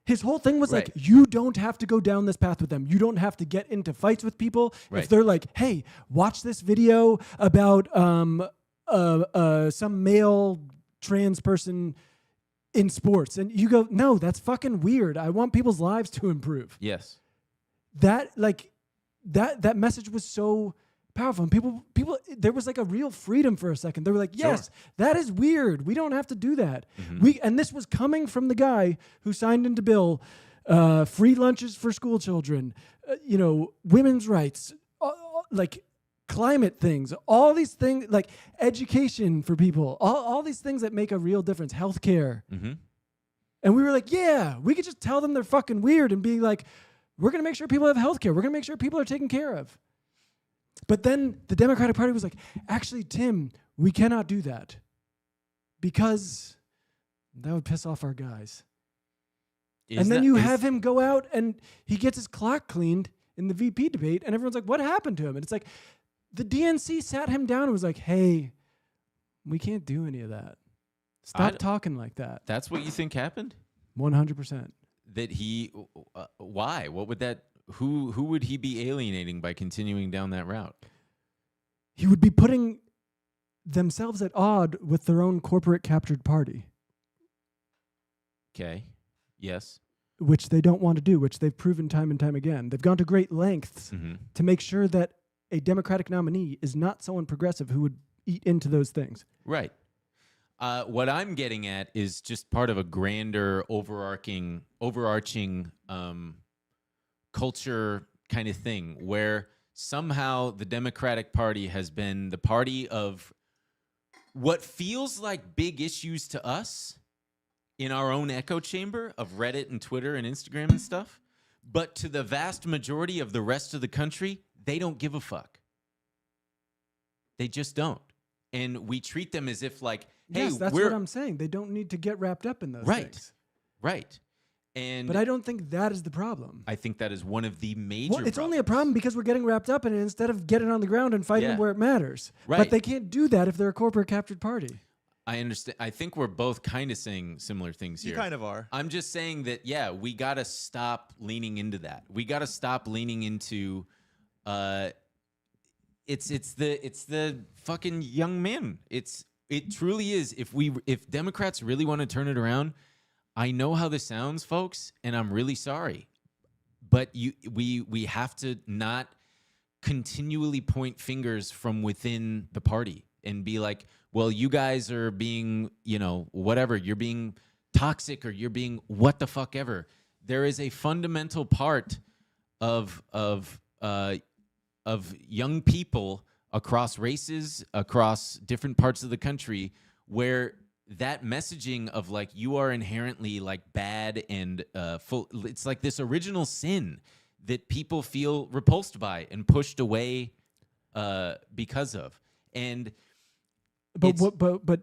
his whole thing was like, you don't have to go down this path with them. You don't have to get into fights with people. Right. If they're like, hey, watch this video about some male trans person in sports. And you go, no, that's fucking weird. I want people's lives to improve. Yes. That message was so powerful. And people, there was like a real freedom for a second. They were like, yes, that is weird. We don't have to do that. Mm-hmm. And this was coming from the guy who signed into bill, free lunches for school children, women's rights, like climate things, all these things, like education for people, all these things that make a real difference, healthcare. Mm-hmm. And we were like, yeah, we could just tell them they're fucking weird and be like, we're going to make sure people have healthcare. We're going to make sure people are taken care of. But then the Democratic Party was like, actually, Tim, we cannot do that because that would piss off our guys. And then you have him go out and he gets his clock cleaned in the VP debate and everyone's like, what happened to him? And it's like, the DNC sat him down and was like, hey, we can't do any of that. Stop talking like that. That's what you think happened? 100%. That he, why? What would that, who would he be alienating by continuing down that route? He would be putting themselves at odd with their own corporate captured party. Okay. Yes. Which they don't want to do, which they've proven time and time again. They've gone to great lengths to make sure that a Democratic nominee is not someone progressive who would eat into those things. Right. What I'm getting at is just part of a grander, overarching culture kind of thing where somehow the Democratic Party has been the party of what feels like big issues to us in our own echo chamber of Reddit and Twitter and Instagram and stuff, but to the vast majority of the rest of the country, they don't give a fuck. They just don't. And we treat them as if like, hey, yes, that's what I'm saying. They don't need to get wrapped up in those things. Right. But I don't think that is the problem. I think that is one of the major It's only a problem because we're getting wrapped up in it instead of getting on the ground and fighting where it matters. Right. But they can't do that if they're a corporate captured party. I understand. I think we're both kind of saying similar things here. You kind of are. I'm just saying that, we got to stop leaning into that. We got to stop leaning into it's the fucking young men. It truly is. If Democrats really want to turn it around, I know how this sounds, folks, and I'm really sorry. But we have to not continually point fingers from within the party and be like, well, you guys are being, whatever, you're being toxic or you're being what the fuck ever. There is a fundamental part of young people across races, across different parts of the country, where that messaging of like you are inherently like bad and full, it's like this original sin that people feel repulsed by and pushed away because of. And but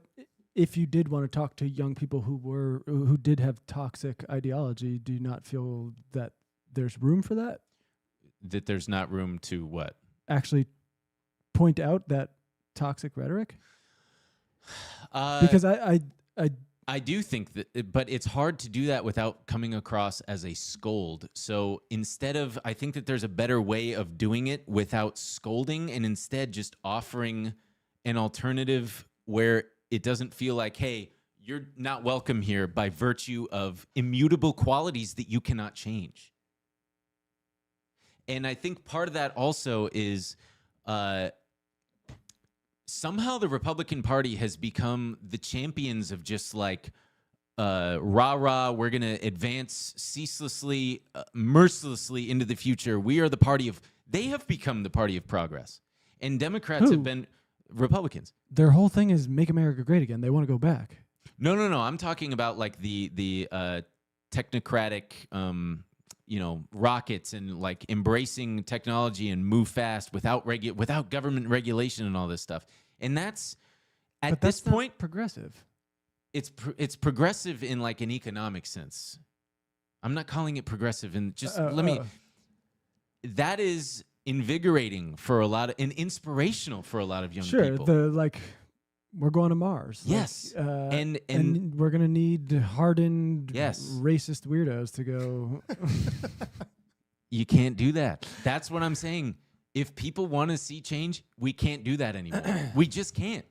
if you did want to talk to young people who did have toxic ideology, do you not feel that there's room for that? That there's not room to what? Actually point out that toxic rhetoric? Because I do think that, but it's hard to do that without coming across as a scold. So I think that there's a better way of doing it without scolding and instead just offering an alternative where it doesn't feel like, hey, you're not welcome here by virtue of immutable qualities that you cannot change. And I think part of that also is somehow the Republican Party has become the champions of just like, rah-rah, we're going to advance ceaselessly, mercilessly into the future. We are they have become the party of progress. And Democrats have been Republicans. Their whole thing is make America great again. They want to go back. No. I'm talking about like the technocratic, rockets and like embracing technology and move fast without government regulation and all this stuff. And that's at this point progressive. It's progressive in like an economic sense. I'm not calling it progressive, and just that is invigorating for a lot of and inspirational for a lot of young people. Sure, we're going to Mars. Yes, and we're gonna need hardened, racist weirdos to go. You can't do that. That's what I'm saying. If people want to see change, we can't do that anymore. We just can't.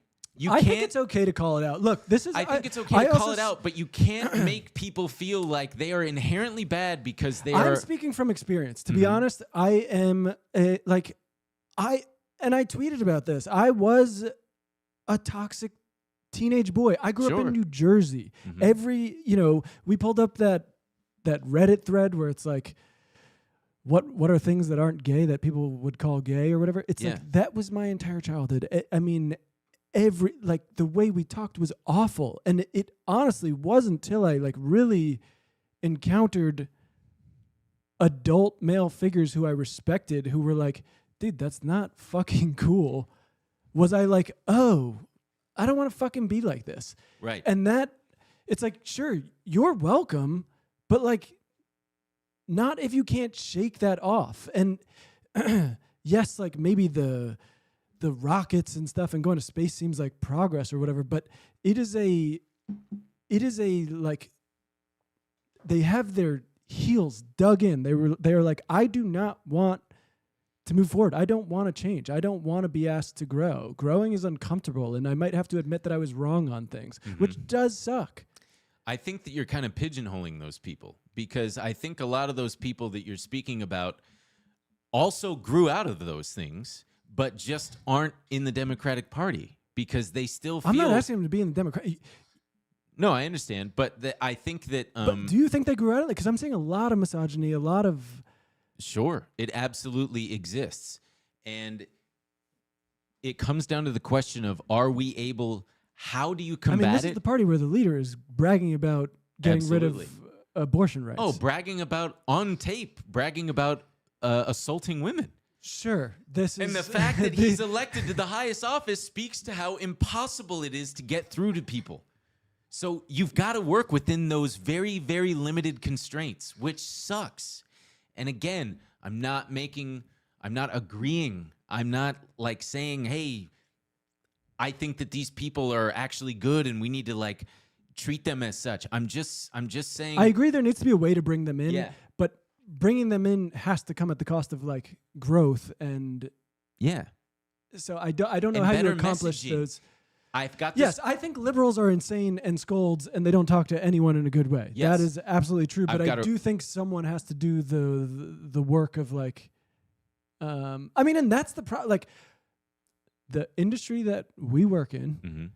I think it's okay to call it out. Look, I think it's okay to call it out, but you can't make people feel like they are inherently bad because they are. I'm speaking from experience. To be honest, I am I tweeted about this. I was a toxic teenage boy. I grew up in New Jersey. We pulled up that Reddit thread where it's like, what are things that aren't gay that people would call gay or whatever? It's like that was my entire childhood. I mean, the way we talked was awful, and it honestly wasn't until I really encountered adult male figures who I respected who were like, dude, that's not fucking cool. Was I like, oh, I don't want to fucking be like this. Right. And that, it's like, sure, you're welcome, but like, not if you can't shake that off. And yes, like maybe the rockets and stuff and going to space seems like progress or whatever, but it is a like, they have their heels dug in. They were like, I do not want to move forward. I don't want to change. I don't want to be asked to grow. Growing is uncomfortable, and I might have to admit that I was wrong on things, which does suck. I think that you're kind of pigeonholing those people, because I think a lot of those people that you're speaking about also grew out of those things, but just aren't in the Democratic Party because they still feel... I'm not asking them to be in the Democratic... No, I understand, but I think that... but do you think they grew out of it? Because I'm seeing a lot of misogyny, a lot of... Sure, it absolutely exists. And it comes down to the question of, are we able... How do you combat it? I mean, this is the party where the leader is bragging about getting rid of abortion rights. Oh, bragging about on tape, bragging about assaulting women. Sure. And the fact that he's elected to the highest office speaks to how impossible it is to get through to people. So you've got to work within those very, very limited constraints, which sucks. And again, I'm not agreeing. I'm not like saying, hey, I think that these people are actually good and we need to like treat them as such. I'm just saying. I agree there needs to be a way to bring them in. Yeah. But bringing them in has to come at the cost of like growth and. Yeah. So I don't know and how you accomplish messaging. those. I've got this. Yes, I think liberals are insane and scolds, and they don't talk to anyone in a good way. Yes. That is absolutely true. But I do think someone has to do the work of like, I mean, and that's the like, the industry that we work in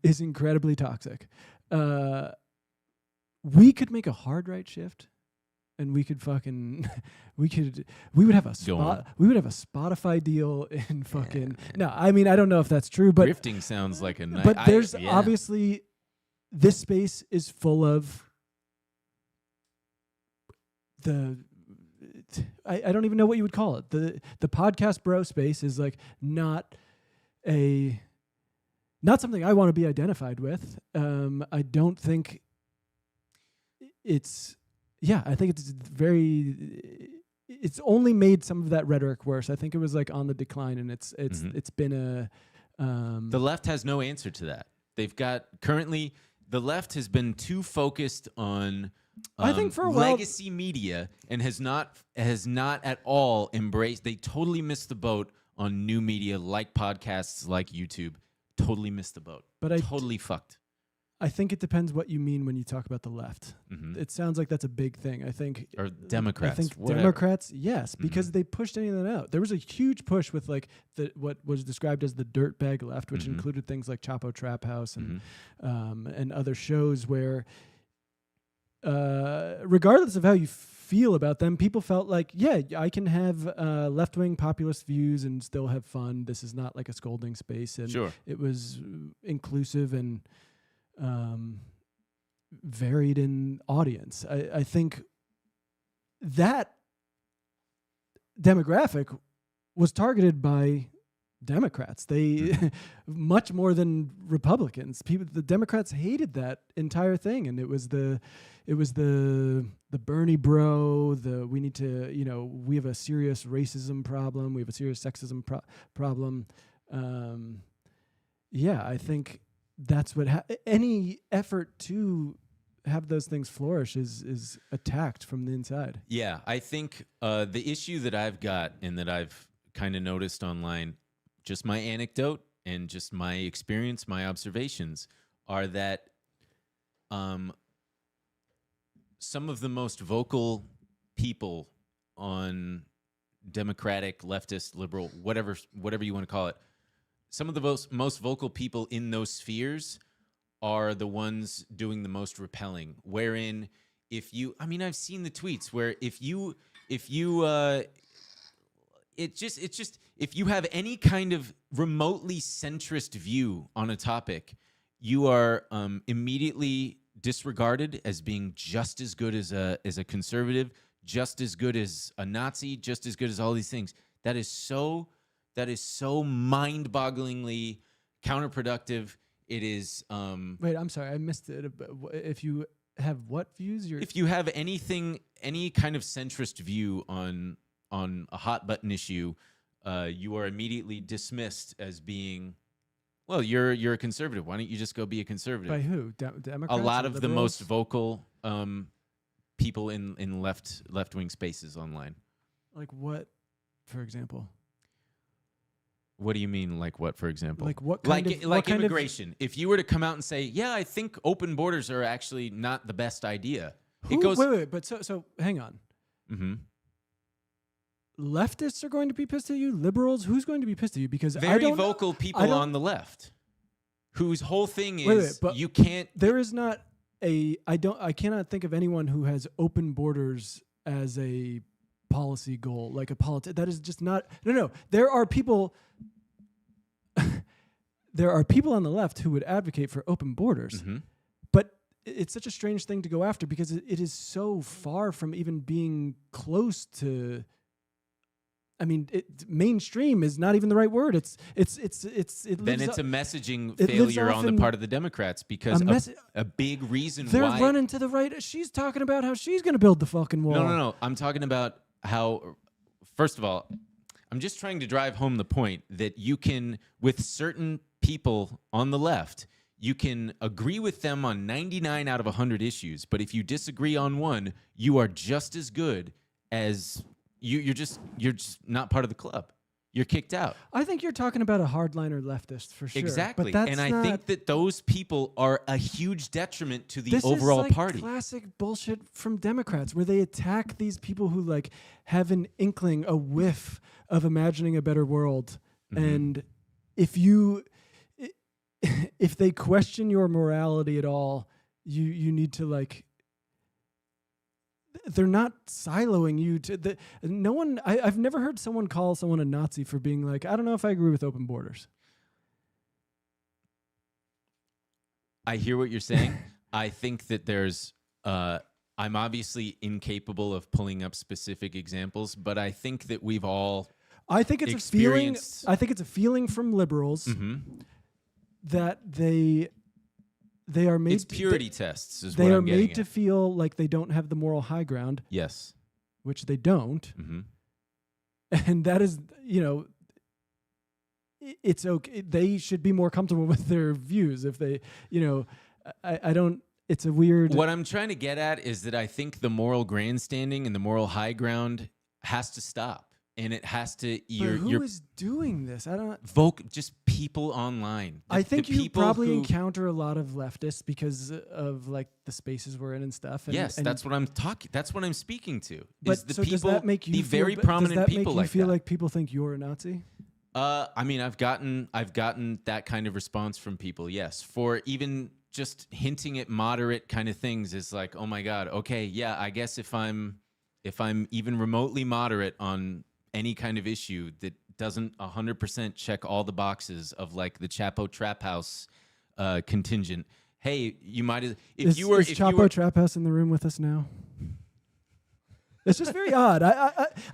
is incredibly toxic. We could make a hard right shift. And we could fucking, we would have a Spotify deal in fucking. Yeah. No, I mean I don't know if that's true, but drifting sounds like a nice. But there's obviously, this space is full of the. I don't even know what you would call it. The podcast bro space is like not something I want to be identified with. I don't think it's. Yeah, I think it's only made some of that rhetoric worse. I think it was like on the decline, and it's been a. The left has no answer to that. They've got currently the left has been too focused on I think for a while, legacy media and has not at all embraced. They totally missed the boat on new media like podcasts, like YouTube. Totally missed the boat. But totally fucked. I think it depends what you mean when you talk about the left. It sounds like that's a big thing. I think or Democrats. I think Democrats, yes, because they pushed any of that out. There was a huge push with like what was described as the dirtbag left, which included things like Chapo Trap House and other shows where, regardless of how you feel about them, people felt like, yeah, I can have left-wing populist views and still have fun. This is not like a scolding space, and it was inclusive and. Varied in audience. I think that demographic was targeted by Democrats. They much more than Republicans. The Democrats hated that entire thing, and it was the Bernie bro. We need to we have a serious racism problem. We have a serious sexism problem. I think. That's what any effort to have those things flourish is attacked from the inside. Yeah, I think the issue that I've got and that I've kind of noticed online, just my anecdote and just my experience, my observations, are that some of the most vocal people on Democratic, leftist, liberal, whatever you want to call it, some of the most vocal people in those spheres are the ones doing the most repelling. Wherein, I've seen the tweets where if you have any kind of remotely centrist view on a topic, you are immediately disregarded as being just as good as a conservative, just as good as a Nazi, just as good as all these things. That is so mind-bogglingly counterproductive. It is. Wait, I'm sorry, I missed it. If you have what views? If you have any kind of centrist view on a hot button issue, you are immediately dismissed as being, well, you're a conservative. Why don't you just go be a conservative? By who? Democrats? A lot of the most vocal people in left-wing spaces online. Like what, for example? What do you mean, like what, for example? Like what kind of... Like immigration. If you were to come out and say, yeah, I think open borders are actually not the best idea. Wait, but so hang on. Mm-hmm. Leftists are going to be pissed at you? Liberals? Who's going to be pissed at you? Because very vocal people on the left whose whole thing is you can't... There is not I cannot think of anyone who has open borders as a policy goal, like a that is just not... No. There are people... There are people on the left who would advocate for open borders, but it's such a strange thing to go after because it is so far from even being close to I mean, mainstream is not even the right word. Then it's a messaging failure on the part of the Democrats because a big reason they're why running to the right. She's talking about how she's going to build the fucking wall. No. I'm talking about how, first of all, I'm just trying to drive home the point that you can, with certain people on the left, you can agree with them on 99 out of 100 issues, but if you disagree on one, you are just as good as you're just not part of the club. You're kicked out. I think you're talking about a hardliner leftist for sure. Exactly. But and I think that those people are a huge detriment to the overall party. Classic bullshit from Democrats where they attack these people who like have an inkling, a whiff of imagining a better world. Mm-hmm. And if they question your morality at all, you need to like, they're not siloing you to no one. I've never heard someone call someone a Nazi for being like, I don't know if I agree with open borders. I hear what you're saying. I think that there's, I'm obviously incapable of pulling up specific examples, but I think that we've all I think it's a feeling. I think it's a feeling from liberals that they are made. It's purity tests. Is they what are I'm made to at. feel like they don't have the moral high ground. Yes, which they don't. And that is, it's okay. They should be more comfortable with their views if they, I don't. It's a weird. What I'm trying to get at is that I think the moral grandstanding and the moral high ground has to stop. And it has to. Who is doing this? I don't. Just people online. I think you probably encounter a lot of leftists because of like the spaces we're in and stuff. And, yes, that's what I'm talking. That's what I'm speaking to. But the so people, does that make you the feel, very prominent does that people make you like feel that? like people think you're a Nazi? I mean, I've gotten that kind of response from people. Yes, for even just hinting at moderate kind of things is like, oh my god, okay, yeah, I guess if I'm even remotely moderate on any kind of issue that doesn't 100% check all the boxes of like the Chapo Trap House contingent. Hey, you might is Chapo Trap House in the room with us now? It's just very odd.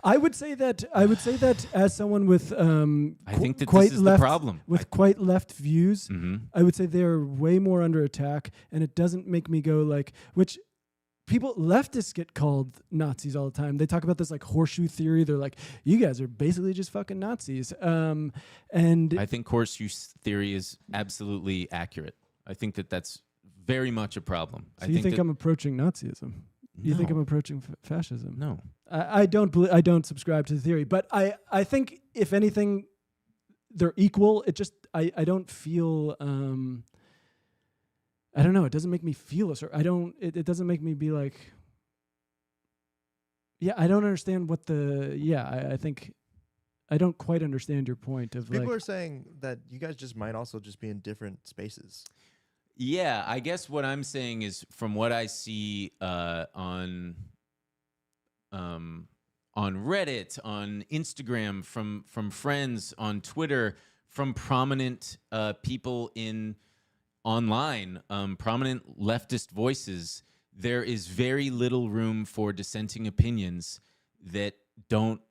I would say that as someone with I think that this is the problem with quite left views. I would say they're way more under attack, and it doesn't make me go like which. Leftists get called Nazis all the time. They talk about this like horseshoe theory. They're like, you guys are basically just fucking Nazis. And I think horseshoe theory is absolutely accurate. I think that that's very much a problem. So you think I'm approaching Nazism? You think I'm approaching fascism? No. I don't subscribe to the theory, but I think if anything, they're equal. It just, I don't feel, I don't know. It doesn't make me feel it doesn't make me be like, yeah, I don't understand what I think I don't quite understand your point of people are saying that you guys just might also just be in different spaces. Yeah, I guess what I'm saying is from what I see on Reddit, on Instagram, from friends, on Twitter, from prominent people online, prominent leftist voices, there is very little room for dissenting opinions that don't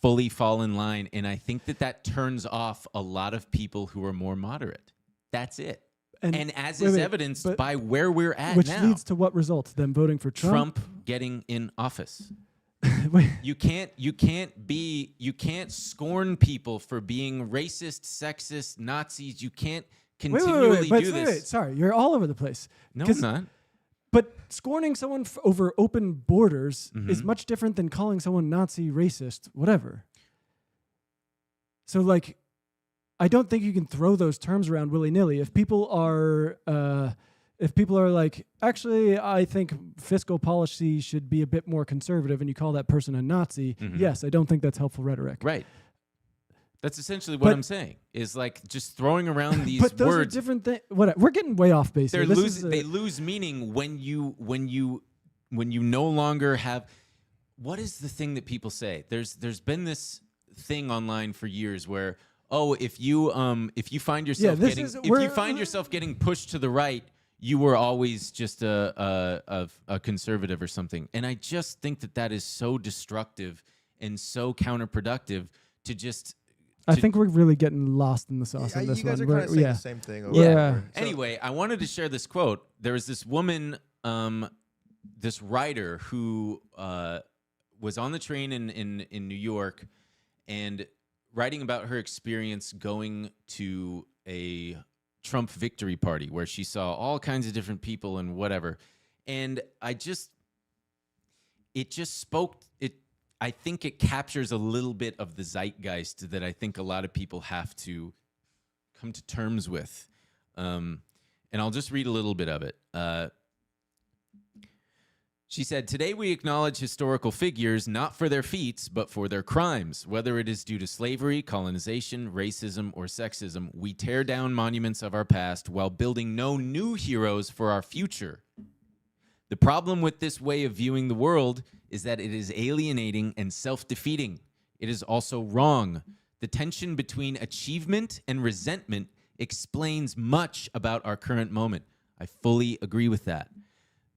fully fall in line. And I think that turns off a lot of people who are more moderate. That's it. And as is evidenced by where we're at which now. Which leads to what results? Them voting for Trump? Trump getting in office. You can't scorn people for being racist, sexist, Nazis. You can't continually do this. Wait, sorry, you're all over the place. No, I'm not. But scorning someone over open borders is much different than calling someone Nazi, racist, whatever. So, like, I don't think you can throw those terms around willy-nilly. If people are like, actually, I think fiscal policy should be a bit more conservative, and you call that person a Nazi, yes, I don't think that's helpful rhetoric. Right. That's essentially what I'm saying. Is like just throwing around these but those words. Are different things. We're getting way off base. They lose meaning when you no longer have. What is the thing that people say? There's been this thing online for years where if you find yourself yourself getting pushed to the right, you were always just a conservative or something. And I just think that is so destructive and so counterproductive to just. I think we're really getting lost in the sauce on this you guys one. are kind of saying the same thing. Over and over. So, anyway, I wanted to share this quote. There was this woman, this writer who was on the train in New York and writing about her experience going to a Trump victory party where she saw all kinds of different people and whatever. And I think it captures a little bit of the zeitgeist that I think a lot of people have to come to terms with. And I'll just read a little bit of it. She said, "Today we acknowledge historical figures not for their feats, but for their crimes. Whether it is due to slavery, colonization, racism, or sexism, we tear down monuments of our past while building no new heroes for our future. The problem with this way of viewing the world is that it is alienating and self-defeating. It is also wrong. The tension between achievement and resentment explains much about our current moment." I fully agree with that.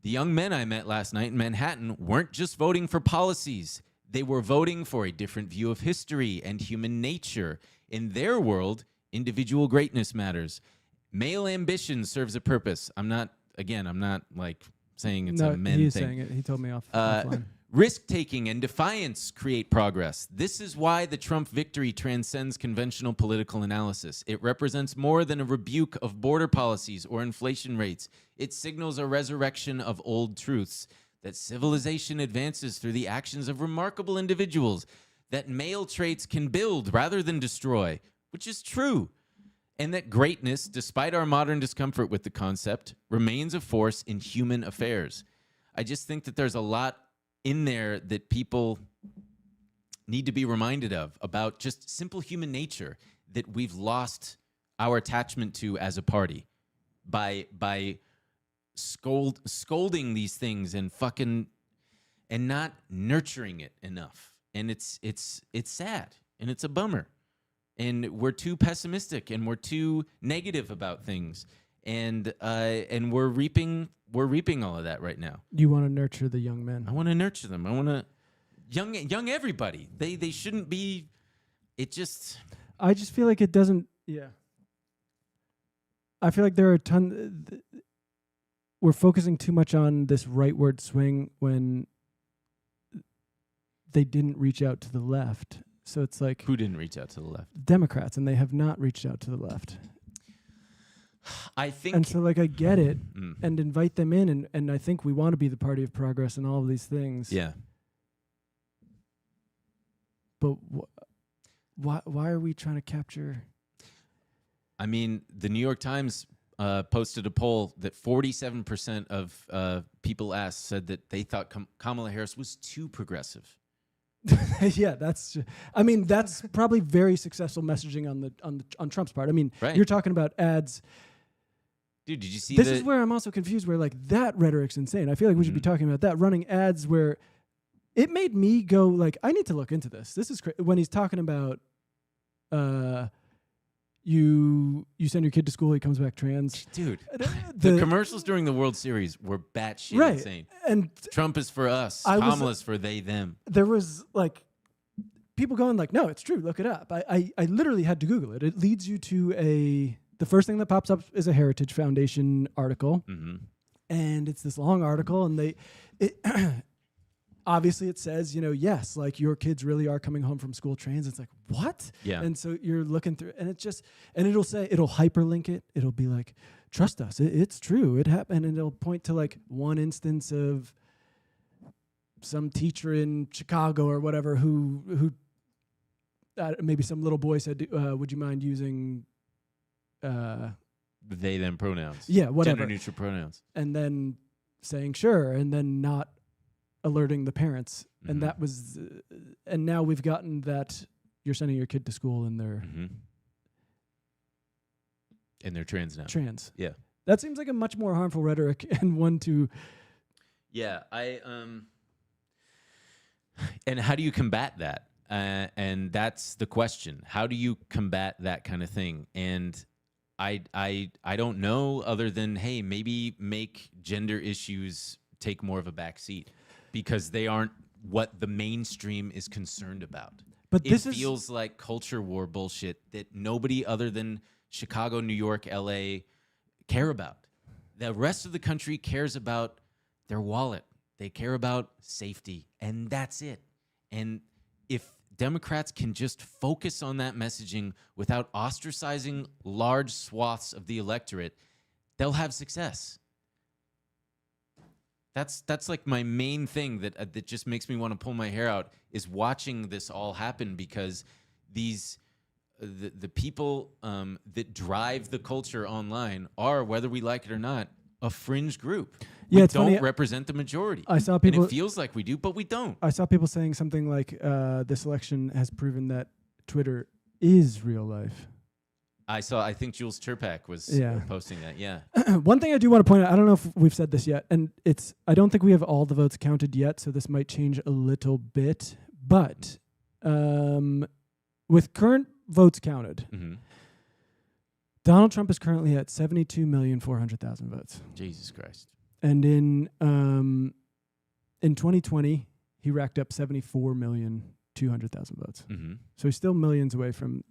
"The young men I met last night in Manhattan weren't just voting for policies. They were voting for a different view of history and human nature. In their world, individual greatness matters. Male ambition serves a purpose." I'm not like saying it's a men he's thing. saying it. He told me offline. "Risk-taking and defiance create progress. This is why the Trump victory transcends conventional political analysis. It represents more than a rebuke of border policies or inflation rates. It signals a resurrection of old truths, that civilization advances through the actions of remarkable individuals, that male traits can build rather than destroy," which is true, "and that greatness, despite our modern discomfort with the concept, remains a force in human affairs." I just think that there's a lot in there that people need to be reminded of about just simple human nature that we've lost our attachment to as a party by scolding these things and not nurturing it enough. And it's sad and it's a bummer. And we're too pessimistic and we're too negative about things. And we're reaping all of that right now. You want to nurture the young men. I want to nurture them. I want to young everybody. They shouldn't be. It just. I just feel like it doesn't. Yeah. I feel like there are a ton. We're focusing too much on this rightward swing when they didn't reach out to the left. So it's like, who didn't reach out to the left? Democrats, and they have not reached out to the left. I think, and so like I get it, and invite them in, and I think we want to be the party of progress and all of these things. Yeah. But why are we trying to capture? I mean, the New York Times posted a poll that 47% of people asked said that they thought Kamala Harris was too progressive. Yeah, that's probably very successful messaging on Trump's part. I mean, right. You're talking about ads. Dude, did you see this is where I'm also confused, where like that rhetoric's insane. I feel like we should be talking about that, running ads where it made me go like, I need to look into this. This is when he's talking about you send your kid to school, he comes back trans. Dude, the commercials during the World Series were batshit insane. And Trump is for us, Kamala's for they, them. There was like people going like, no, it's true, look it up. I literally had to Google it. It leads you to the first thing that pops up is a Heritage Foundation article. Mm-hmm. And it's this long article, and obviously it says, yes, like your kids really are coming home from school trans. It's like, what? Yeah. And so you're looking through, and it'll hyperlink it. It'll be like, trust us, it's true, it happened. And it'll point to like one instance of some teacher in Chicago or whatever who maybe some little boy said, would you mind using they, them pronouns. Yeah, whatever. Gender neutral pronouns. And then saying sure, and then not alerting the parents. Mm-hmm. And that was, and now we've gotten that you're sending your kid to school and they're trans now. Trans. Yeah. That seems like a much more harmful rhetoric and one to. Yeah, and how do you combat that? And that's the question. How do you combat that kind of thing? And I don't know, other than, hey, maybe make gender issues take more of a back seat, because they aren't what the mainstream is concerned about. But It feels like culture war bullshit that nobody other than Chicago, New York, LA care about. The rest of the country cares about their wallet. They care about safety, and that's it. And if Democrats can just focus on that messaging without ostracizing large swaths of the electorate, they'll have success. That's like my main thing that just makes me want to pull my hair out is watching this all happen, because these the people that drive the culture online are, whether we like it or not, a fringe group. Yeah, we it's don't funny. represent the majority. I saw people. And it feels like we do, but we don't. I saw people saying something like, "This election has proven that Twitter is real life." I think Jules Cherpak was posting that. Yeah. One thing I do want to point out, I don't know if we've said this yet, and I don't think we have all the votes counted yet, so this might change a little bit. But with current votes counted, Donald Trump is currently at 72,400,000 votes. Jesus Christ. And in 2020, he racked up 74,200,000 votes. So he's still millions away from.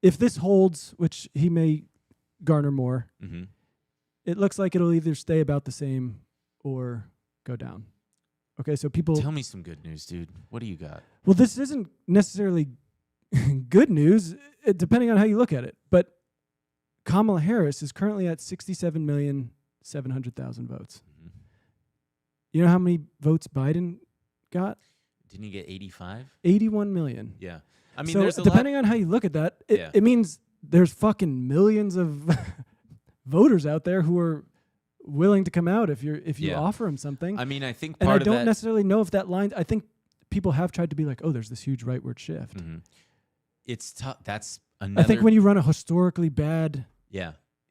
If this holds, which he may garner more, it looks like it'll either stay about the same or go down. Okay, so people... Tell me some good news, dude. What do you got? Well, this isn't necessarily good news, depending on how you look at it. But Kamala Harris is currently at 67,700,000 votes. You know how many votes Biden got? Didn't he get 85? 81 million. Yeah. I mean, so there's a depending on how you look at that, it means there's fucking millions of voters out there who are willing to come out if you offer them something. I mean, I think and I don't necessarily know if that line. I think people have tried to be like, oh, there's this huge rightward shift. It's tough. That's another. I think when you run a historically bad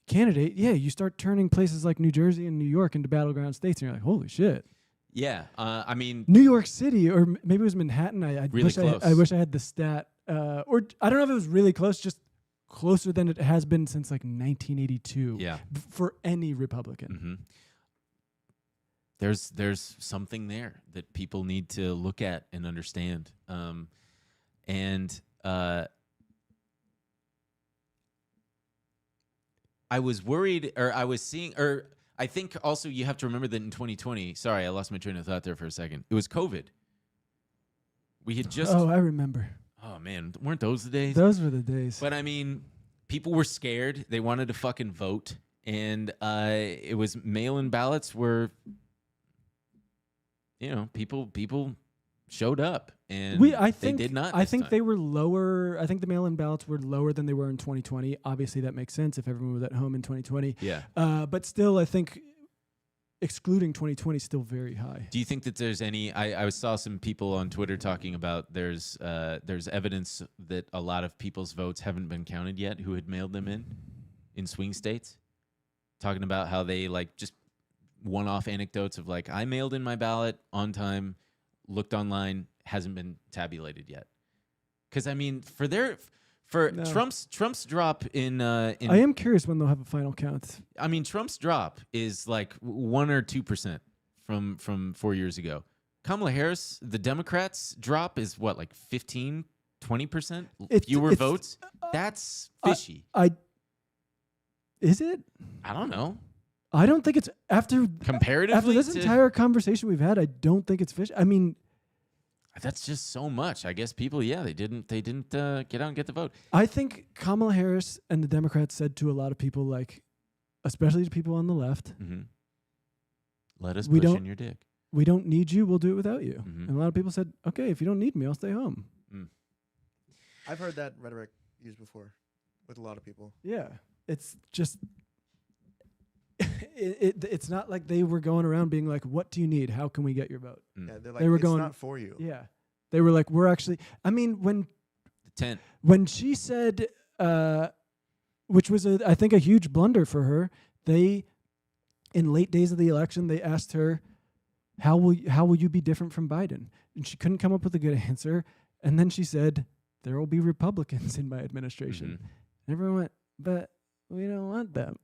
candidate, you start turning places like New Jersey and New York into battleground states, and you're like, holy shit. Yeah, I mean, New York City, or maybe it was Manhattan. I really I wish I had the stat, or I don't know if it was really close, just closer than it has been since like 1982. Yeah, for any Republican. There's something there that people need to look at and understand, and I was worried, or I was seeing, or. I think also you have to remember that in 2020, sorry, I lost my train of thought there for a second. It was COVID. We had just... Oh, I remember. Oh, man. Weren't those the days? Those were the days. But, I mean, people were scared. They wanted to fucking vote. And it was mail-in ballots were, people showed up. And they did not. I think they were lower. I think the mail-in ballots were lower than they were in 2020. Obviously, that makes sense if everyone was at home in 2020. Yeah. But still, I think excluding 2020 is still very high. Do you think that there's any? I saw some people on Twitter talking about there's evidence that a lot of people's votes haven't been counted yet who had mailed them in swing states, talking about how they like just one-off anecdotes of like, I mailed in my ballot on time, looked online, hasn't been tabulated yet. Because I mean, Trump's drop in I am curious when they'll have a final count. I mean, Trump's drop is like 1 or 2% from 4 years ago. Kamala Harris, the Democrats' drop is what, like 15, 20% fewer votes? That's fishy. Is it? I don't know. I don't think it's comparatively after this entire conversation we've had. I don't think it's fishy. I mean, that's just so much. I guess people, they didn't get out and get the vote. I think Kamala Harris and the Democrats said to a lot of people, like, especially to people on the left, let us push in your dick. We don't need you. We'll do it without you. And a lot of people said, okay, if you don't need me, I'll stay home. I've heard that rhetoric used before with a lot of people. Yeah. It's just, it's not like they were going around being like, what do you need? How can we get your vote? Yeah, they're like, it's not for you. Yeah. They were like, we're actually, I mean, when she said, which was I think a huge blunder for her, in late days of the election, they asked her, how will you be different from Biden? And she couldn't come up with a good answer. And then she said, there will be Republicans in my administration. And everyone went, but we don't want them.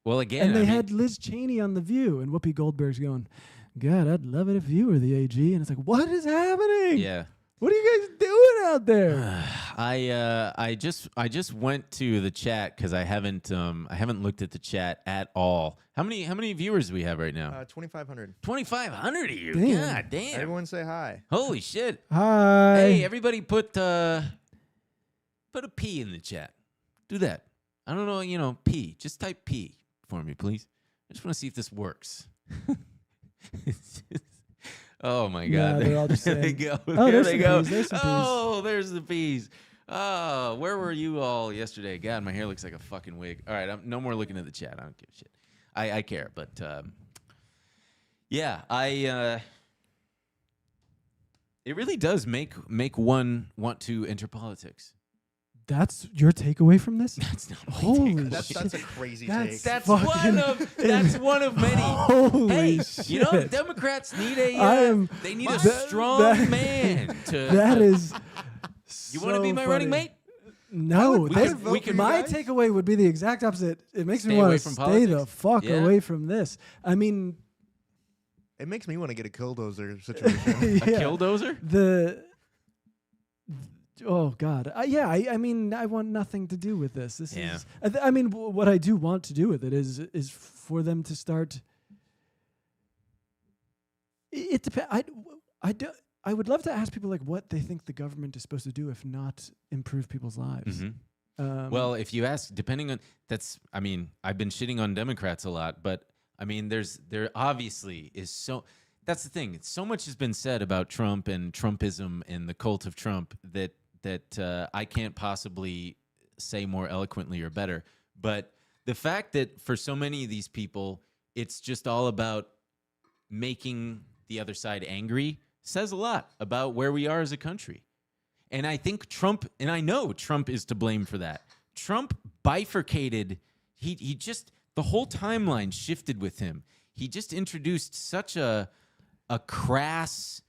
Well, again, and they had Liz Cheney on The View, and Whoopi Goldberg's going, God, I'd love it if you were the AG. And it's like, what is happening? Yeah. What are you guys doing out there? I just went to the chat because I haven't looked at the chat at all. How many viewers do we have right now? 2,500. 2,500 of you. Damn. God damn. Everyone say hi. Holy shit. Hi. Hey, everybody put a P in the chat. Do that. I don't know, P. Just type P for me, please. I just want to see if this works. Oh my God! They're all just there they saying, go. "Oh, there there's they some go. peas, there's some peas." Oh, there's the peas. Oh, where were you all yesterday? God, my hair looks like a fucking wig. All right, I'm no more looking at the chat. I don't give a shit. I care, but yeah, it really does make one want to enter politics. That's your takeaway from this? That's not my Holy takeaway. That's a crazy That's- take. That's fucking one of many. Holy Hey, shit. you know, Democrats need they need a that- strong that- man to. That is. You want to be my running mate? No, would that's- vote for you my guys. takeaway would be the exact opposite. It makes me Stay want away to from stay the politics? fuck Yeah. away from this. I mean, It makes me want to get a killdozer situation. yeah, Killdozer? Oh God, I mean, I want nothing to do with this. This Yeah. is. I mean, what I do want to do with it is for them to start. It depends. I would love to ask people like what they think the government is supposed to do, if not improve people's lives. Mm-hmm. Well, if you ask, depending on I mean, I've been shitting on Democrats a lot, but I mean, there obviously is so. That's the thing. So much has been said about Trump and Trumpism and the cult of Trump that I can't possibly say more eloquently or better. But the fact that for so many of these people, it's just all about making the other side angry says a lot about where we are as a country. And I think Trump, and I know Trump is to blame for that. Trump bifurcated. He just, the whole timeline shifted with him. He just introduced such a crass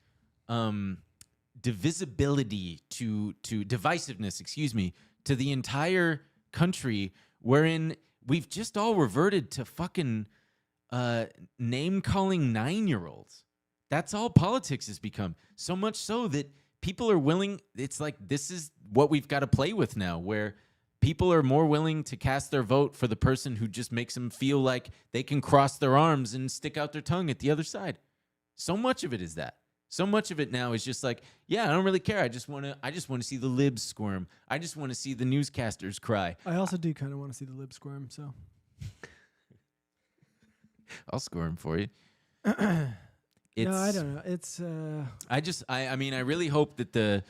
divisibility to divisiveness, to the entire country, wherein we've just all reverted to fucking name-calling 9-year-olds. That's all politics has become. So much so that people are willing, it's like this is what we've got to play with now, where people are more willing to cast their vote for the person who just makes them feel like they can cross their arms and stick out their tongue at the other side. So much of it is that. So much of it now is just like, yeah, I don't really care. I just want to see the libs squirm. I just want to see the newscasters cry. I also do kind of want to see the lib squirm. So I'll squirm for you. no, I don't know. It's I mean, I really hope that the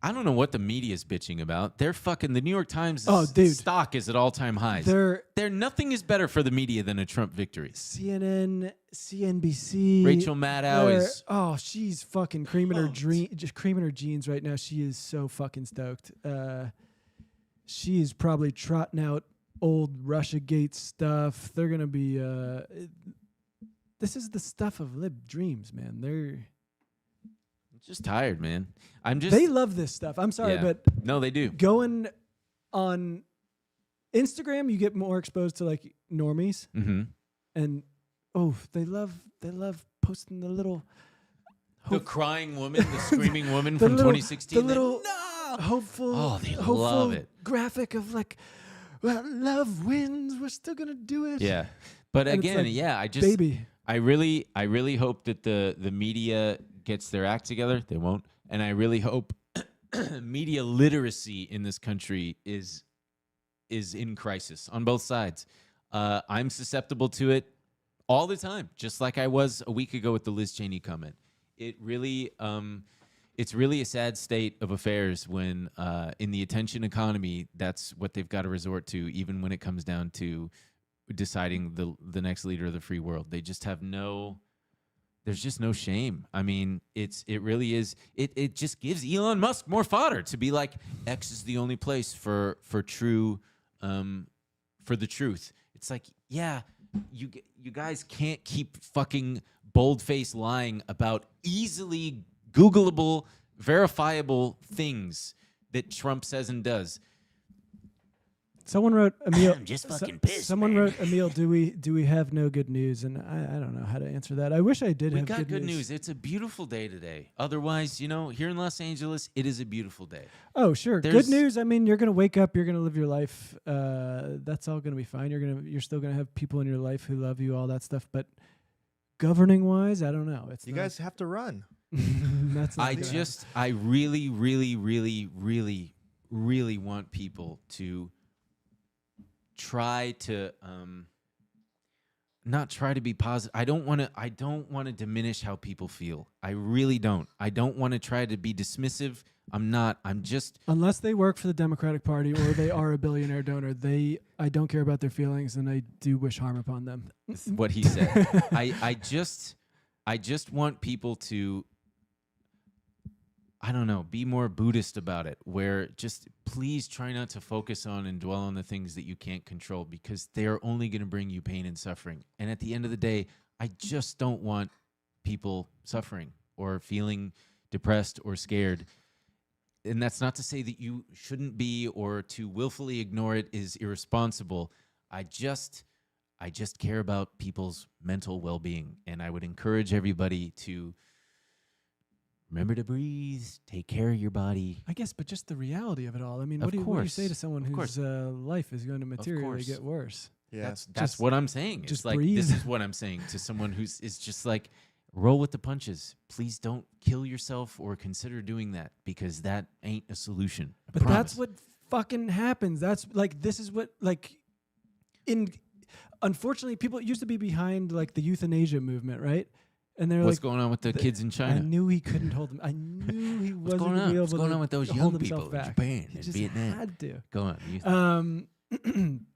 I don't know what the media is bitching about. They're fucking the New York Times stock is at all-time highs. They're nothing is better for the media than a Trump victory. CNN, CNBC. Rachel Maddow is she's fucking creaming her just creaming her jeans right now. She is so fucking stoked. She is probably trotting out old Russiagate stuff. They're gonna be this is the stuff of lib dreams, man. They're just tired, man. They love this stuff. I'm sorry, but no, they do. Going on Instagram, you get more exposed to like normies, and they love posting the little the crying woman, the screaming woman from 2016. The little hopeful, they love it. Graphic of like, well, love wins. We're still gonna do it. Yeah, but and again, baby. I really hope that the media gets their act together. They won't. And I really hope media literacy in this country is in crisis on both sides. I'm susceptible to it all the time, just like I was a week ago with the Liz Cheney comment. It really, it's really a sad state of affairs when in the attention economy, that's what they've got to resort to, even when it comes down to deciding the next leader of the free world. They just have there's just no shame. I mean, it really is. It just gives Elon Musk more fodder to be like, X is the only place for true, for the truth. It's like, yeah, you guys can't keep fucking bold-faced lying about easily Googleable, verifiable things that Trump says and does. Someone wrote, Emil. I'm just fucking pissed. Someone man. wrote, Emil, do we have no good news? And I don't know how to answer that. I wish I did We have got good news. news. It's a beautiful day today. Otherwise, here in Los Angeles, it is a beautiful day. Oh, sure. There's- Good news. I mean, you're gonna wake up. You're gonna live your life. That's all gonna be fine. You're still gonna have people in your life who love you. All that stuff. But governing wise, I don't know. It's You not- guys have to run. that's not gonna happen. I really, really, really, really, really want people to try to not try to be positive. I don't want to diminish how people feel. I really don't. I don't want to try to be dismissive. I'm not. I'm just Unless they work for the Democratic Party or they are a billionaire donor, I don't care about their feelings, and I do wish harm upon them. what he said. I just want people to, I don't know, be more Buddhist about it, where just please try not to focus on and dwell on the things that you can't control, because they are only going to bring you pain and suffering. And at the end of the day, I just don't want people suffering or feeling depressed or scared. And that's not to say that you shouldn't be, or to willfully ignore it is irresponsible. I just care about people's mental well-being, and I would encourage everybody to remember to breathe, take care of your body. I guess, but just the reality of it all. I mean, Of what do you course. say to someone Of course. whose life is going to materially course. get worse? Yeah. That's Just- what I'm saying. It's just like breathe. this is what I'm saying to someone who's is just like, roll with the punches. Please don't kill yourself or consider doing that, because that ain't a solution. I But promise. that's what fucking happens. That's like, this is what, like, unfortunately, people used to be behind like the euthanasia movement, right? And they're What's like, going on with the kids in I China? knew he couldn't hold them. I knew he What's wasn't going on? able What's going to on with those hold young himself people in back. Japan He and just Vietnam? had to. Go on.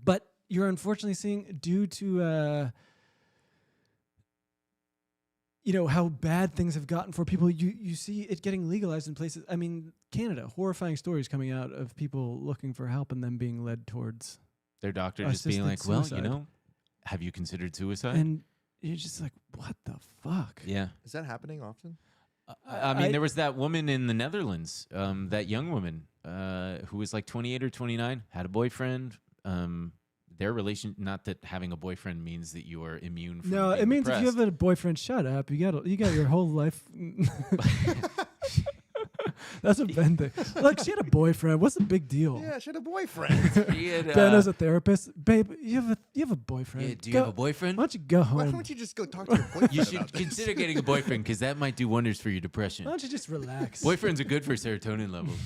But you're unfortunately seeing, due to how bad things have gotten for people, you see it getting legalized in places. I mean, Canada, horrifying stories coming out of people looking for help and them being led towards, Their doctor just being like, Assisted well, suicide. have you considered suicide? and you're just like, what the fuck? yeah. Is that happening often? I mean, there was that woman in the Netherlands, that young woman who was like 28 or 29, had a boyfriend. Their relation, not that having a boyfriend means that you are immune from No, being it means if you depressed. have a boyfriend, shut up. You got your whole life. That's what Ben did. Look, she had a boyfriend. What's the big deal? Yeah, she had a boyfriend. She had, Ben as a therapist, babe, you have a boyfriend. yeah, do you have a boyfriend? Why don't you go Why home? don't you just go talk to your boyfriend You should about this? consider getting a boyfriend, because that might do wonders for your depression. Why don't you just relax? Boyfriends are good for serotonin levels.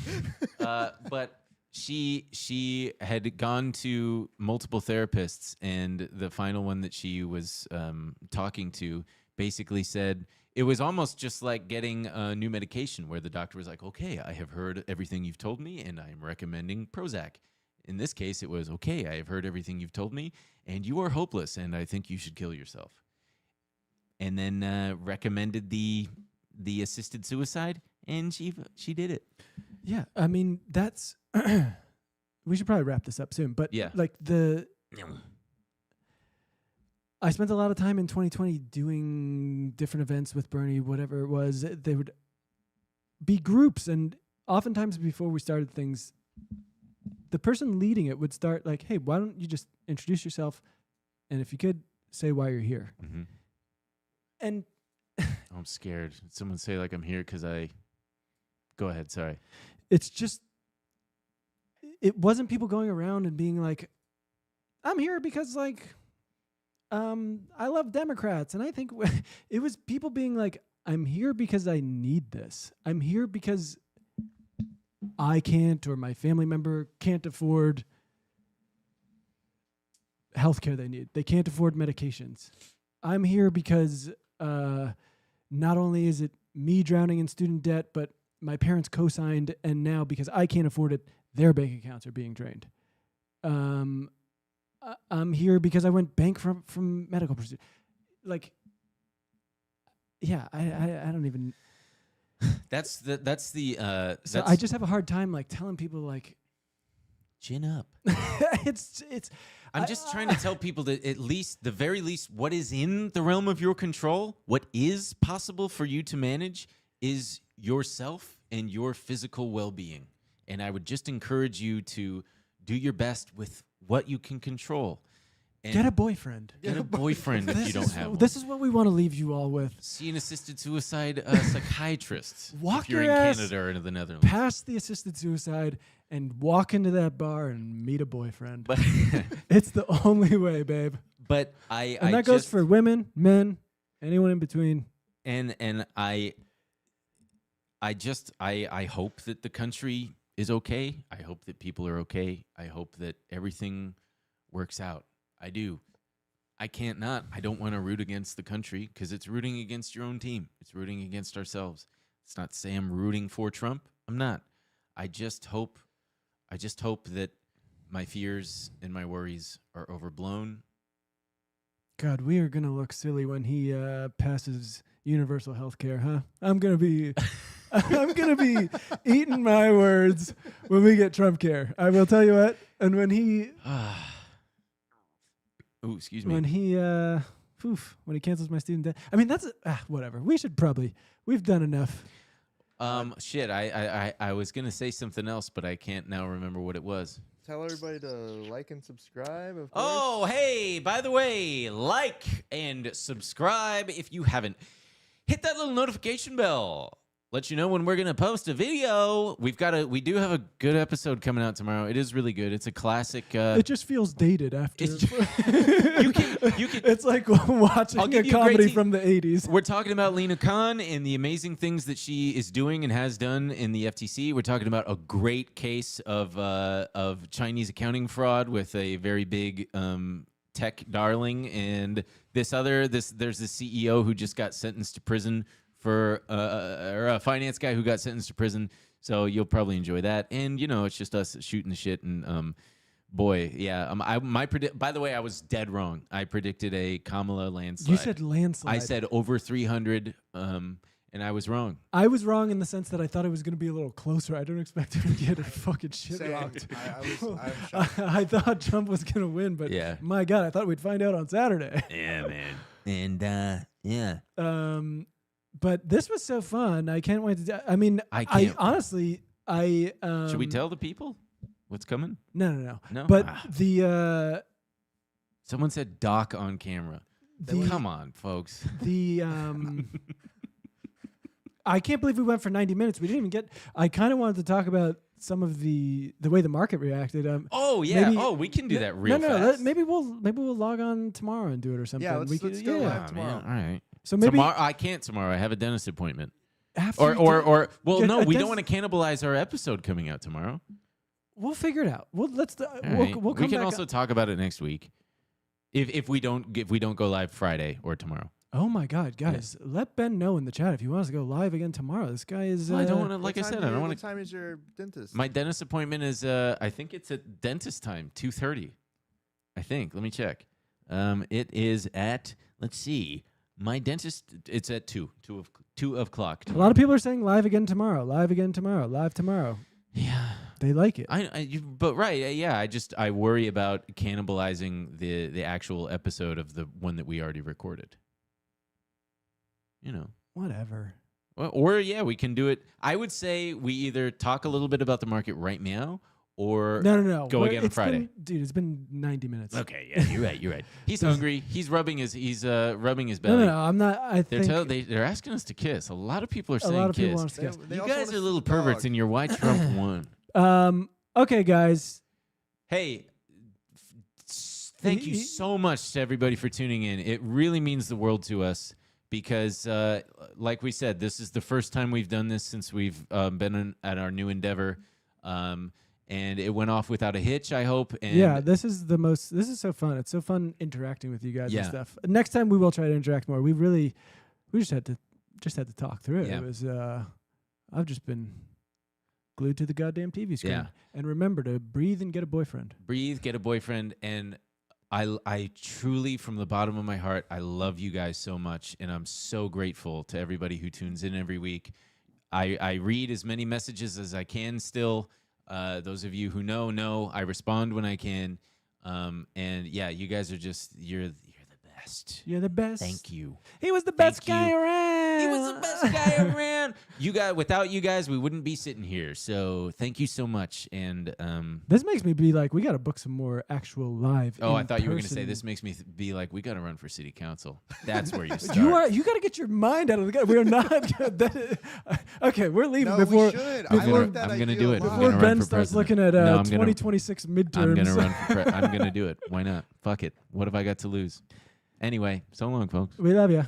But she had gone to multiple therapists, and the final one that she was talking to basically said it was almost just like getting a new medication, where the doctor was like, okay, I have heard everything you've told me, and I am recommending Prozac. In this case, it was, okay, I have heard everything you've told me, and you are hopeless, and I think you should kill yourself. And then recommended the assisted suicide, and she did it. Yeah, I mean that's. We should probably wrap this up soon, but Yeah. like I spent a lot of time in 2020 doing different events with Bernie, whatever it was. They would be groups, and oftentimes before we started things, the person leading it would start like, "Hey, why don't you just introduce yourself, and if you could, say why you're here." Mm-hmm. And I'm scared. Someone say like I'm here because I. Go ahead. Sorry. it's just, it wasn't people going around and being like, "I'm here because like, I love Democrats," and I think it was people being like, "I'm here because I need this. I'm here because I can't, or my family member can't afford healthcare they need. They can't afford medications. I'm here because not only is it me drowning in student debt, but my parents co-signed, and now because I can't afford it, their bank accounts are being drained. I'm here because I went bankrupt from medical procedure." Like, yeah, I don't even. That's the. So I just have a hard time like telling people like, chin up. it's. I'm just trying to tell people that at least, the very least, what is in the realm of your control, what is possible for you to manage, is yourself and your physical well-being. And I would just encourage you to do your best with what you can control. And Get a boyfriend. Get a boyfriend if you don't have one. This is what we want to leave you all with. See an assisted suicide psychiatrist. Walk if you're your in ass Canada or in the Netherlands. Past the assisted suicide and walk into that bar and meet a boyfriend. But It's the only way, babe. but And that goes for women, men, anyone in between. And I hope that the country is okay. I hope that people are okay. I hope that everything works out. I do. I can't not. I don't want to root against the country because it's rooting against your own team. It's rooting against ourselves. It's not to say I'm rooting for Trump. I'm not. I just hope that my fears and my worries are overblown. God, we are gonna look silly when he passes universal health care, huh? I'm gonna be eating my words when we get Trump care. I will tell you what. And when he Oh, excuse me. when he cancels my student debt. I mean, that's whatever. We've done enough. Shit. I was gonna say something else, but I can't now remember what it was. Tell everybody to like and subscribe. Of course. Oh, hey, by the way, like and subscribe if you haven't. Hit that little notification bell. Let you know when we're gonna post a video. We do have a good episode coming out tomorrow. It is really good. It's a classic. It just feels dated after. You can. It's like watching I'll a give you a comedy great from the 80s. We're talking about Lena Khan and the amazing things that she is doing and has done in the FTC. We're talking about a great case of Chinese accounting fraud with a very big tech darling, and there's the CEO who just got sentenced to prison for or a finance guy who got sentenced to prison. So you'll probably enjoy that, and it's just us shooting the shit and. Boy, yeah. By the way, I was dead wrong. I predicted a Kamala landslide. You said landslide. I said over 300, and I was wrong. I was wrong in the sense that I thought it was going to be a little closer. I don't expect him to get a fucking shit Same. rocked. I'm shocked. I thought Trump was going to win, but Yeah. my God, I thought we'd find out on Saturday. Yeah, man. And yeah. But this was so fun. I can't wait to. I mean, I can't- honestly, Should we tell the people what's coming? No. No. But Ah. the Someone said Doc on camera. Come on, folks. I can't believe we went for 90 minutes. We didn't even get. I kind of wanted to talk about some of the way the market reacted. Oh yeah. maybe- We can do that real no, fast. maybe we'll log on tomorrow and do it or something. Yeah, let's go live Ah, tomorrow. man. All right. So maybe tomorrow I can't tomorrow. I have a dentist appointment. after Or well, Get no, a we dentist- don't want to cannibalize our episode coming out tomorrow. we'll figure it out. We'll All right. we'll come we can back. also talk about it next week. If we don't go live Friday or tomorrow. Oh my God, guys! Let Ben know in the chat if he wants to go live again tomorrow. This guy is. I don't want to. What Like I time said, do I you- don't want What to. time is your dentist? My dentist appointment is. I think it's at dentist time, 2:30. I think. Let me check. It is at. Let's see. My dentist. It's at 2 o'clock. A lot of people are saying live again tomorrow. Live again tomorrow. Live tomorrow. Yeah. They like it. But right, yeah. I worry about cannibalizing the actual episode of the one that we already recorded. Whatever. Or we can do it. I would say we either talk a little bit about the market right now, or No. Go again on Friday. Dude, it's been 90 minutes. Okay, yeah, you're right. He's hungry. He's rubbing his belly. No, I'm not. I think They're asking us to kiss. A lot of people are a saying lot of kiss. people want us to kiss. They You also guys wanna are little see the dog. perverts, and you're why Trump won. Okay, guys. Hey, thank you so much to everybody for tuning in. It really means the world to us because, like we said, this is the first time we've done this since we've been at our new endeavor. And it went off without a hitch, I hope. And Yeah, this is so fun. It's so fun interacting with you guys Yeah. and stuff. Next time we will try to interact more. We just had to talk through it. Yeah. It was I've just been glued to the goddamn TV screen. Yeah. And remember to breathe and get a boyfriend. breathe, get a boyfriend, and I truly, from the bottom of my heart, I love you guys so much, and I'm so grateful to everybody who tunes in every week. I read as many messages as I can still. Those of you who know, I respond when I can. And yeah, you guys are you're the best. You're the best. Thank you. He was the best guy you. around. He was the best guy around. Without you guys, we wouldn't be sitting here. So thank you so much. And this makes me be like, we got to book some more actual live. Oh, I thought you were going to say this makes me be like, we got to run for city council. That's where you start. You got to get your mind out of the gutter. We're not. Okay, we're leaving No, before. we should. I'm going to do it. Before Ben starts looking at 2026 midterms. I'm going to run for I'm going to do it. Why not? Fuck it. What have I got to lose? Anyway, so long, folks. We love you.